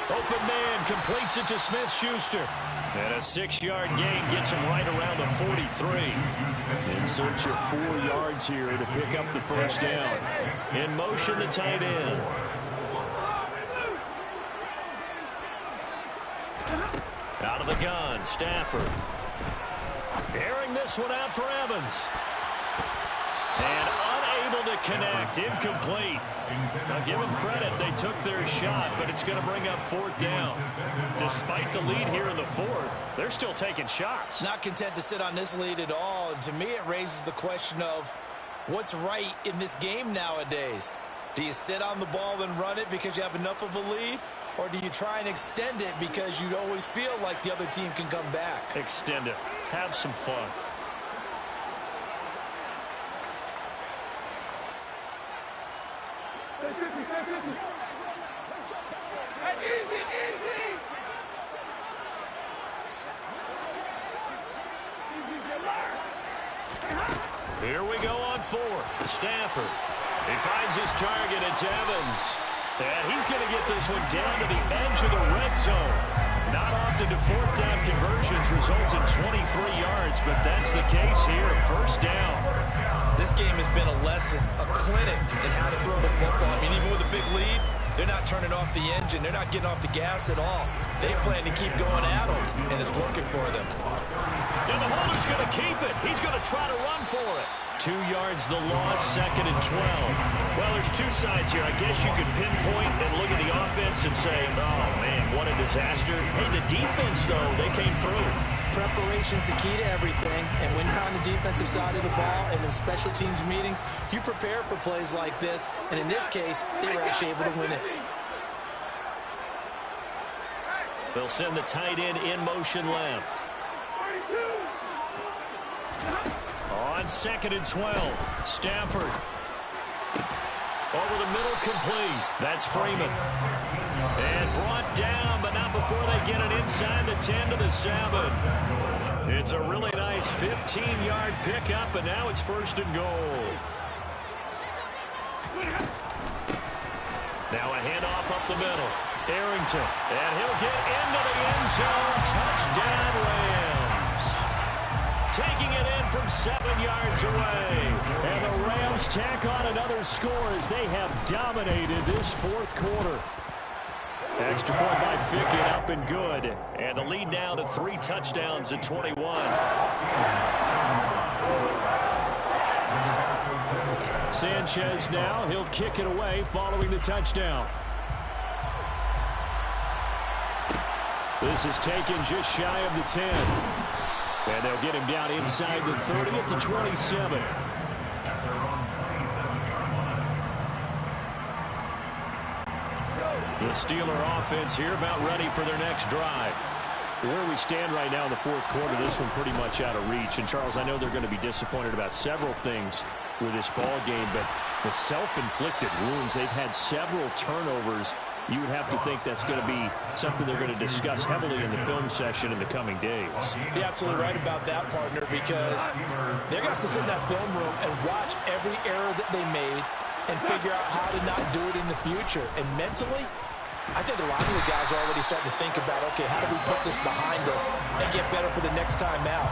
open man, completes it to Smith-Schuster. And a 6-yard gain gets him right around the 43. In search of 4 yards here to pick up the first down. In motion, the tight end. Out of the gun, Stafford. Airing this one out for Evans. And unable to connect, incomplete. Now give them credit, they took their shot, but it's going to bring up 4th down. Despite the lead here in the 4th, they're still taking shots. Not content to sit on this lead at all, and to me it raises the question of what's right in this game nowadays. Do you sit on the ball and run it because you have enough of a lead? Or do you try and extend it because you always feel like the other team can come back? Extend it. Have some fun. Here we go on 4th. Stafford. He finds his target. It's Evans. And he's going to get this one down to the edge of the red zone. Not often do 4th down conversions result in 23 yards, but that's the case here. 1st down. This game has been a lesson, a clinic in how to throw the football. I mean, even with a big lead, they're not turning off the engine. They're not getting off the gas at all. They plan to keep going at them, and it's working for them. And the holder's going to keep it. He's going to try to run for it. 2 yards the loss, 2nd and 12. Well, there's two sides here. I guess you could pinpoint and look at the offense and say, oh, man, what a disaster. Hey, the defense, though, they came through. Preparation's the key to everything, and when you're on the defensive side of the ball and in special teams meetings, you prepare for plays like this, and in this case, they were actually able to win it. They'll send the tight end in motion left. On 2nd and 12, Stafford. Over the middle, complete. That's Freeman. And brought down, but not before they get it inside the 10 to the 7. It's a really nice 15-yard pickup, and now it's 1st and goal. Now a handoff up the middle. Arrington, and he'll get into the end zone. Touchdown, Rams. Taking it in from 7 yards away. And the Rams tack on another score as they have dominated this 4th quarter. Extra point by Fickett, up and good. And the lead now to 3 touchdowns at 21. Sanchez now, he'll kick it away following the touchdown. This is taken just shy of the 10. And they'll get him down inside the 30 at the 27. The Steeler offense here about ready for their next drive. Where we stand right now in the 4th quarter, this one pretty much out of reach. And, Charles, I know they're going to be disappointed about several things with this ball game, but the self-inflicted wounds, they've had several turnovers. You would have to think that's going to be something they're going to discuss heavily in the film session in the coming days. You're absolutely right about that, partner, because they're going to have to sit in that film room and watch every error that they made and figure out how to not do it in the future. And mentally, I think a lot of the guys are already starting to think about, okay, how do we put this behind us and get better for the next time out?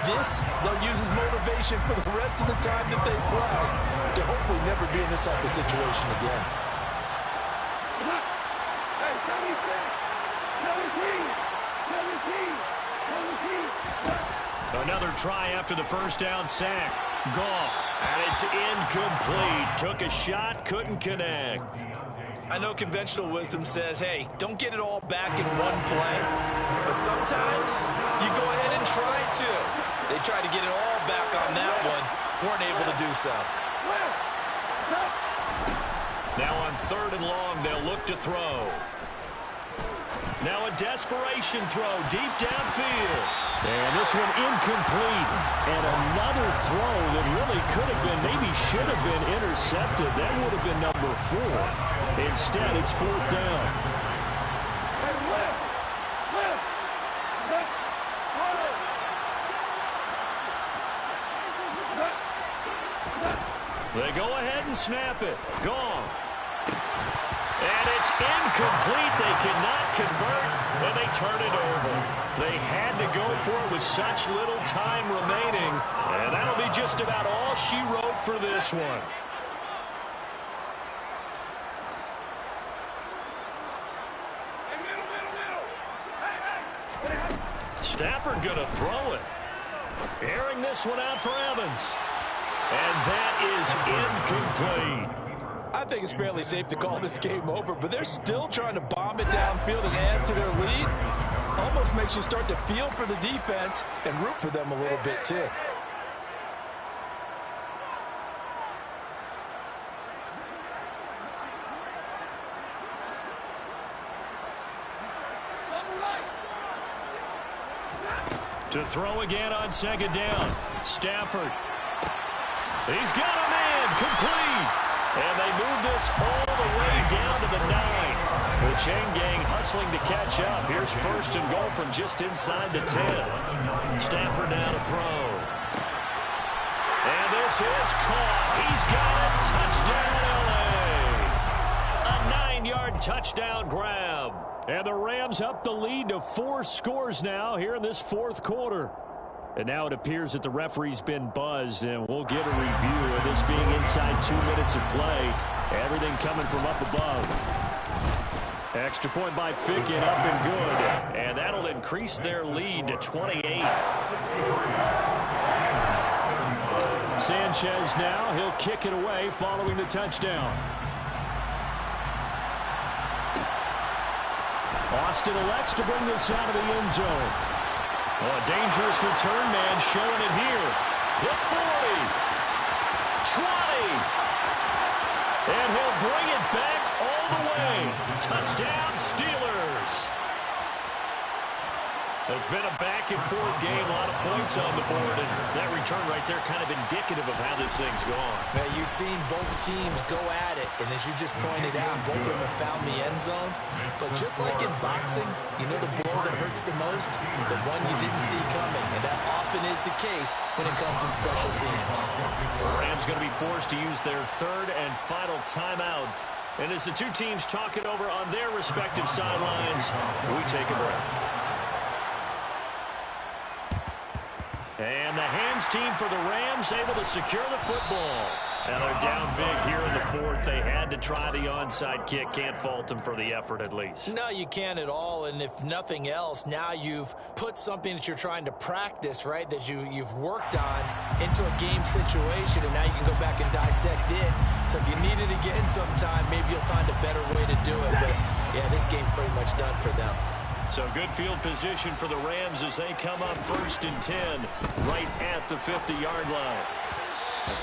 This, they'll use as motivation for the rest of the time that they play to hopefully never be in this type of situation again. Another try after the first down sack. Goff, and it's incomplete. Took a shot, couldn't connect. I know conventional wisdom says, hey, don't get it all back in one play. But sometimes you go ahead and try to. They tried to get it all back on that one. Weren't able to do so. Now on 3rd and long, they'll look to throw. Now a desperation throw deep downfield. And this one incomplete. And another throw that really could have been, maybe should have been intercepted. That would have been number 4. Instead, it's 4th down. They go ahead and snap it. Goff. And it's incomplete. They cannot convert, and they turn it over. They had to go for it with such little time remaining, and that'll be just about all she wrote for this one. Stafford going to throw it. Airing this one out for Evans. And that is incomplete. I think it's fairly safe to call this game over, but they're still trying to bomb it downfield and add to their lead. Almost makes you start to feel for the defense and root for them a little bit, too. To throw again on 2nd down. Stafford. He's got a man. Complete. And they move this all the way down to the 9. The chain gang hustling to catch up. Here's 1st and goal from just inside the 10. Stafford now to throw. And this is caught. He's got it. Touchdown, L.A. A 9-yard touchdown grab. And the Rams up the lead to 4 scores now here in this 4th quarter. And now it appears that the referee's been buzzed, and we'll get a review of this being inside 2 minutes of play. Everything coming from up above. Extra point by Fickett, up and good. And that'll increase their lead to 28. Sanchez now, he'll kick it away following the touchdown. Austin elects to bring this out of the end zone. Oh, a dangerous return man showing it here. The 40. 20. And he'll bring it back all the way. Touchdown, Steelers. It's been a back-and-forth game, a lot of points on the board, and that return right there kind of indicative of how this thing's gone. Man, you've seen both teams go at it, and as you just pointed out, both of them have found the end zone. But just like in boxing, you know the blow that hurts the most? The one you didn't see coming, and that often is the case when it comes in special teams. The Rams going to be forced to use their third and final timeout. And as the two teams talk it over on their respective sidelines, we take a break. And the hands team for the Rams able to secure the football. And they're down big here in the fourth. They had to try the onside kick. Can't fault them for the effort at least. No, you can't at all. And if nothing else, now you've put something that you're trying to practice, right, that you've worked on into a game situation. And now you can go back and dissect it. So if you need it again sometime, maybe you'll find a better way to do it. But, yeah, this game's pretty much done for them. So good field position for the Rams as they come up 1st and 10 right at the 50-yard line.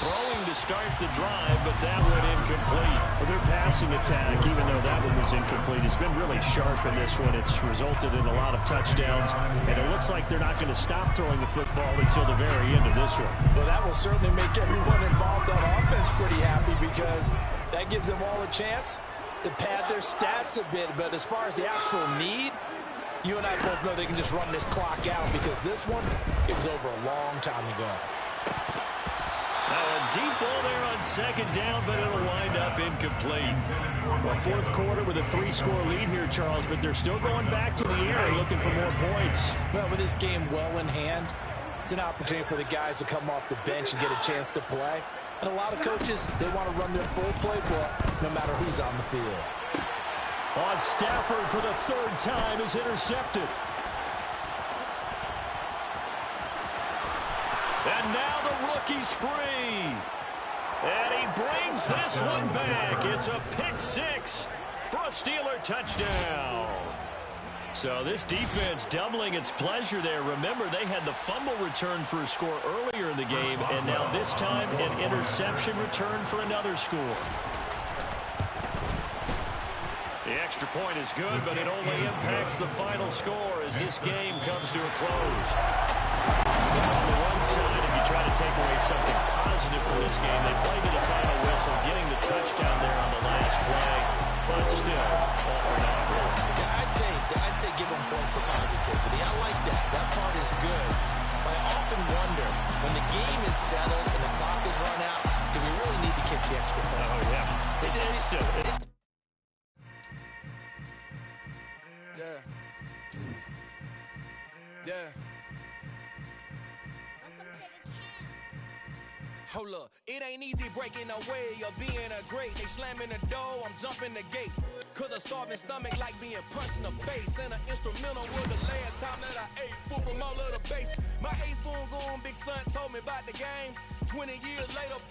Throwing to start the drive, but that one incomplete. Well, their passing attack, even though that one was incomplete, has been really sharp in this one. It's resulted in a lot of touchdowns, and it looks like they're not going to stop throwing the football until the very end of this one. Well, that will certainly make everyone involved on offense pretty happy because that gives them all a chance to pad their stats a bit. But as far as the actual need, you and I both know they can just run this clock out because this one, it was over a long time ago. Now a deep ball there on 2nd down, but it'll wind up incomplete. Well, 4th quarter with a 3-score lead here, Charles, but they're still going back to the air looking for more points. Well, with this game well in hand, it's an opportunity for the guys to come off the bench and get a chance to play. And a lot of coaches, they want to run their full playbook no matter who's on the field. On Stafford for the 3rd time is intercepted. And now the rookie's free. And he brings this one back. It's a pick 6 for a Steeler touchdown. So this defense doubling its pleasure there. Remember, they had the fumble return for a score earlier in the game, and now this time an interception return for another score. The extra point is good, but it only impacts the final score as this game comes to a close. On the one side, if you try to take away something positive from this game, they played to the final whistle, getting the touchdown there on the last play, but still, all for naught. Yeah, I'd say give them points for positivity. I like that. That part is good. But I often wonder, when the game is settled and the clock is run out, do we really need to kick the extra point? Oh, yeah. It is so. Yeah. Hold up, it ain't easy breaking away or being a great. They slamming the door, I'm jumping the gate. Cause a starving stomach like being punched in the face. And an instrumental was the last time that I ate. Full from all of the bass. My ace boom going big son told me about the game. 20 years later,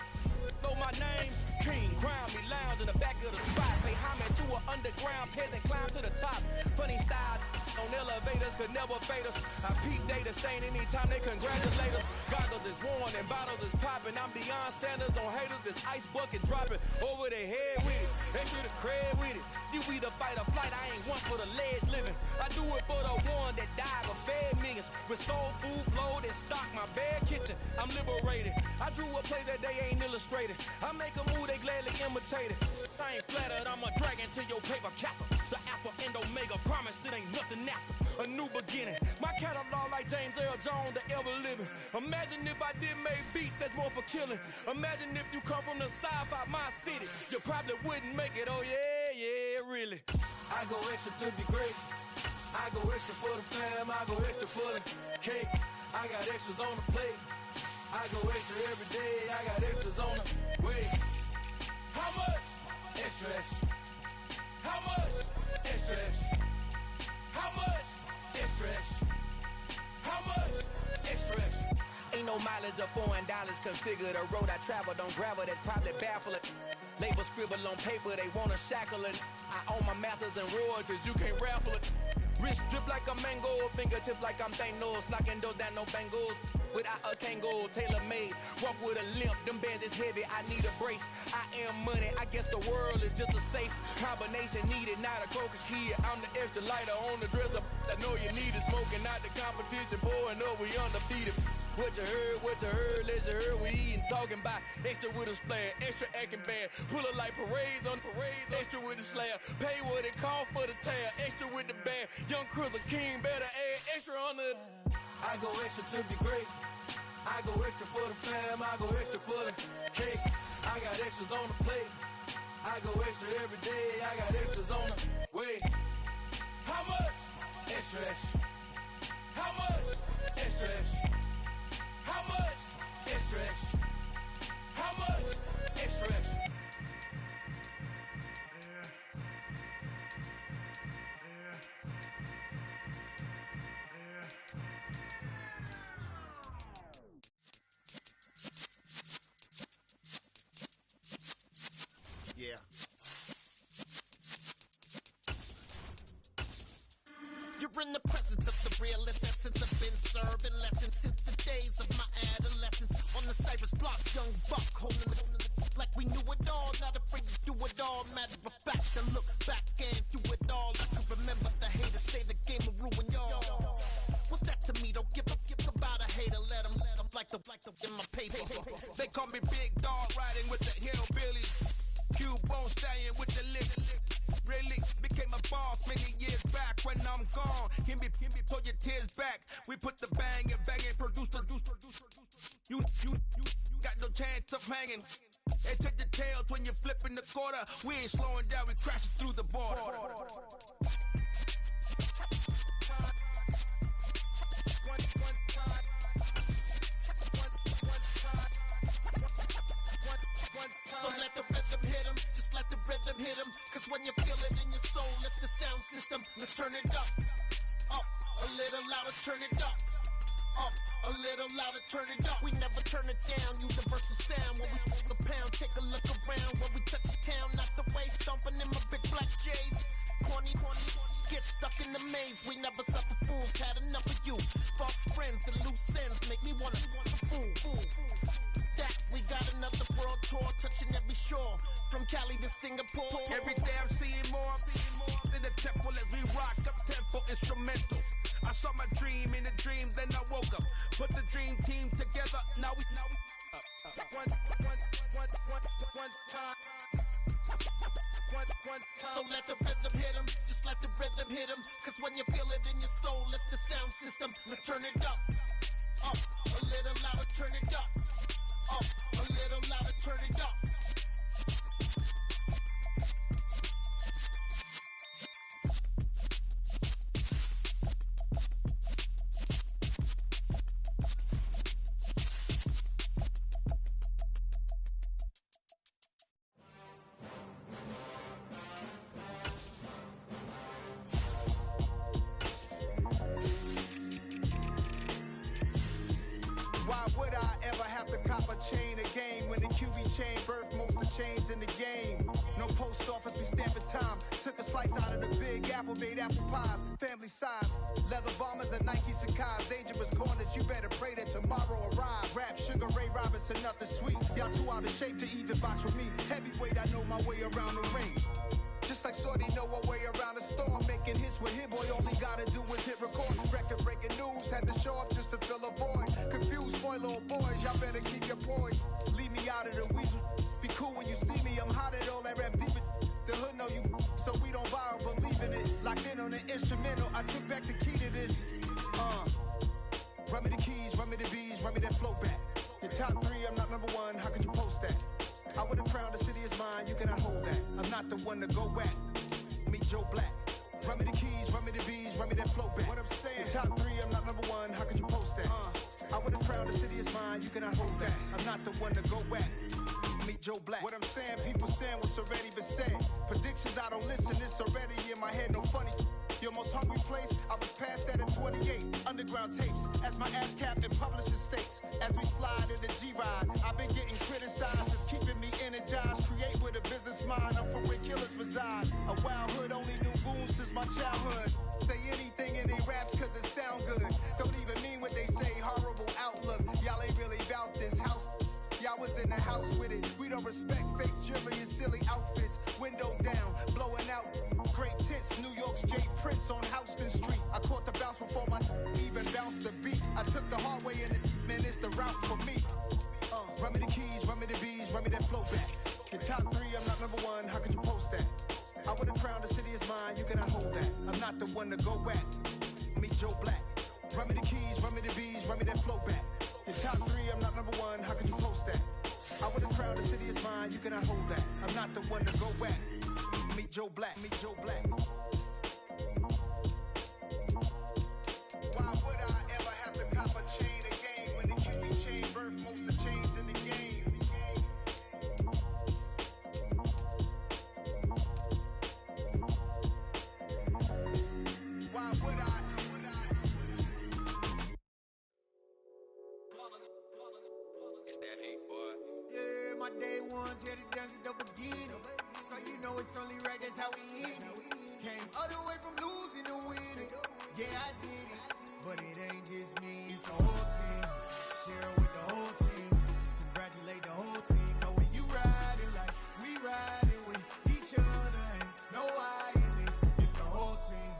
know my name. King, crown me, lounge in the back of the spot. Pay homage to an underground peasant, climb to the top. Funny style on elevators could never fade us. I peep data stain anytime they congratulate us. Goggles is worn and bottles is popping. I'm Deion Sanders on haters, this ice bucket dropping over their head with it. Extra the cred with it. You either fight or flight, I ain't one for the ledge living. I do it for the one that died or fed millions. With soul food flowed and stock my bare kitchen. I'm liberated. I drew a play that they ain't illustrated. I make a move, they gladly imitate it. I ain't flattered, I'm a dragon to your paper castle. The alpha and omega, promise it ain't nothing after. A new beginning. My catalog like James Earl Jones, the ever living. Imagine if I did make beats that's more for killing. Imagine if you come from the south out my city. You probably wouldn't make it, oh yeah, really. I go extra to be great. I go extra for the fam, I go extra for the cake. I got extras on the plate. I go extra every day, I got extras on the way. How much? Extra, extra. How much? Extra, extra. How much? Extra, extra. How much? Extra, extra. Ain't no Low mileage of $4, configure the road I travel. Don't gravel, that probably baffle it. Label scribble on paper, they wanna shackle it. I own my masters and royalties, you can't raffle it. Wrist drip like a mango, fingertips like I'm Thanos. Knocking doors down, no bangles. Without a Kango, tailor-made. Walk with a limp, them bands is heavy, I need a brace. I am money, I guess the world is just a safe combination needed, not a coca kid. I'm the extra lighter on the dresser. I know you need it, smoking out the competition, pouring up, we undefeated. What you heard, let you heard, we eating, talking about extra with a splash, extra acting bad. Pull it like parades on parades, extra with the slab. Pay what it cost for the tab, extra with the bag. Young Crizzle King, better add extra on the. I go extra to be great. I go extra for the fam, I go extra for the cake. I got extras on the plate. I go extra every day, I got extras on the way. How much? Extra, extra. How much? Extra, extra. How much? Extra, extra. How much? Extra, extra. Yeah. You're in the presence of the realest essence. I've been serving lessons since the days of my adolescence. On the Cypress blocks, young buck holding the like we knew it all. Not afraid to do it all. Matter of fact, to look back and do it all. I can remember the haters say the game will ruin y'all. What's that to me? Don't give about a hater. Let them like the in my paper. They call me Big Dog, riding with the hillbillies. Cubone stallion with the lick. Really became a boss many years back. When I'm gone, can be pull your tears back. We put the bang and produce. You got no chance of hanging. They take the tails when you're flipping the quarter. We ain't slowing down, we crashing through the border. So let the rhythm hit him, just let the rhythm hit him. Cause when you feel it in your soul, lift the sound system, let's turn it up. Up, a little louder, turn it up. Up, a little louder, turn it up. We never turn it down, universal sound. When we move the pound, take a look around. When we touch the town, not the way, stomping in my big black J's. Corny, get stuck in the maze. We never suffer fools, had enough of you. False friends and loose ends make me wanna fool. That we got another world tour, touching every shore, from Cali to Singapore. Every day I'm seeing more in the temple as we rock up tempo instrumentals. I saw my dream in a dream, then I woke up. Put the dream team together, now we one time. So let the rhythm hit him, just let the rhythm hit him. Cause when you feel it in your soul, lift the sound system, let's turn it up. Up, a little louder, turn it up. Up, a little louder, turn it up. Why would I ever have to cop a chain again when the QB chain birthed most of chains in the game? No post office, we stamping time. Took a slice out of the big apple, made apple pies, family size. Leather bombers and Nike Sacai's. Dangerous corners, you better pray that tomorrow arrives. Rap, Sugar Ray Robinson, nothing sweet. Y'all too out of shape to even box with me. Heavyweight, I know my way around the ring. Just like Shorty know her way around the storm. Making hits with Hit Boy, all he gotta do is hit record. Record breaking news, had to show up just to fill a void. Confused, spoil old boys, y'all better keep your poise. Leave me out of the weasel. Be cool when you see me, I'm hot at all that rap deep. The hood know you, so we don't borrow, believe in it. Locked in on the instrumental, I took back the key to this. Run me the keys, run me the bees, run me that flow back. Your top three, I'm not number one, how could you post that? I would have crowned the city is mine, you cannot hold that. I'm not the one to go back. Meet Joe Black. Run me the keys, run me the bees, run me that flow back. What I'm saying, your top three, I'm not number one, how could you post that? I would have crowned the city is mine, you cannot hold that. I'm not the one to go back. Meet Joe Black. What I'm saying, people saying what's already been said. Predictions, I don't listen, it's already in my head, no funny. Your most hungry place, I was past that at 28. Underground tapes, as my ass captain publishing stakes. As we slide in the G-Ride, I've been getting criticized. It's keeping me energized. Create with a business mind, I'm from where killers reside. A wild hood, only knew goons since my childhood. Say anything in they raps cause it sound good. Don't even mean what they say, horrible outlook. Y'all ain't really about this house. Y'all was in the house with it. We don't respect fake jewelry and silly outfits. Window down, blowing out great tits. New York's J. Prince on Houston Street. I caught the bounce before my even bounced the beat. I took the hard way in it, man, it's the route for me. Run me the keys, run me the bees, run me that flow back. Your top 3, I'm not number 1, how could you post that? I would have crowned the city is mine, you cannot hold that. I'm not the one to go back. Meet Joe Black. Run me the keys, run me the bees, run me that flow back. Your top 3, I'm not number 1, how could you post that? I would have crowned the city is mine, you cannot hold that. I'm not the one to go back. Meet Joe Black, meet Joe Black. Why would I ever have to cop a chain again when the QB chain birthed most of the chains in the game? Why would I? It's that hate, boy. Yeah, my day ones here to dance at the beginning. So you know it's only right, that's how we end it. Came all the way from losing to winning. Yeah, I did it. But it ain't just me, it's the whole team. Share it with the whole team. Congratulate the whole team. Cause when you riding like we riding with each other, ain't no I in this. It's the whole team.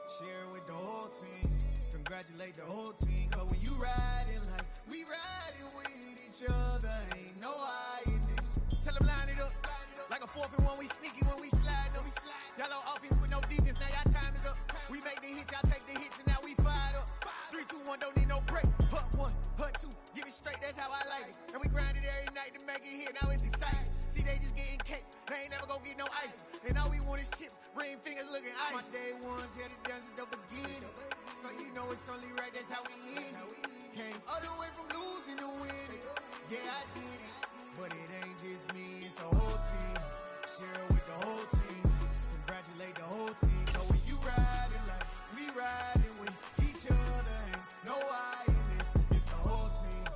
Share it with the whole team. Congratulate the whole team. Cause when you riding like we riding with each other, ain't no I in this. Tell them line it up. Like a 4th and 1, we sneaky when we slide them. Yellow offense with no defense, now y'all time is up. We make the hits, y'all take the hits, and now we fired up. 3, 2, 1, don't need no break. Hut 1, hut 2, give it straight, that's how I like it. And we grind it every night to make it hit, now it's exciting. See, they just getting cake, they ain't never gonna get no ice. And all we want is chips, ring fingers looking ice. My day ones here to dance at the beginning. So you know it's only right, that's how we end it. Came all the way from losing to winning. Yeah, I did it. But it ain't just me, it's the whole team. Share it with the whole team. Congratulate the whole team. Cause when you riding like we riding with each other, ain't no I in this. It's the whole team.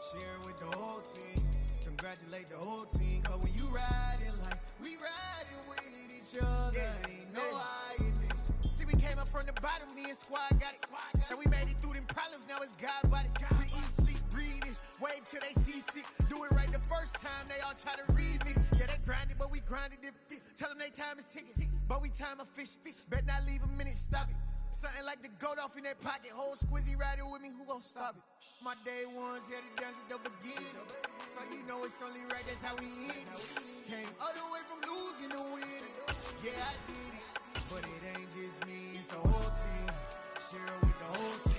Share it with the whole team. Congratulate the whole team. Cause when you riding like we riding with each other, ain't no I in this. See, we came up from the bottom, me and squad got it. And we made it through them problems, now it's God body. We eat, sleep, breathe this. Wave till they see sick. Do it right the first time, they all try to remix. Yeah, they grinded, but we grinded different. Tell them they time is ticking, but we time a fish. Bet not leave a minute, stop it. Something like the goat off in their pocket. Whole squizzy riding with me, who gon' stop it? My day ones here to dance at the beginning. So you know it's only right, that's how we end it. Came all the way from losing to winning. Yeah, I did it. But it ain't just me, it's the whole team. Share it with the whole team.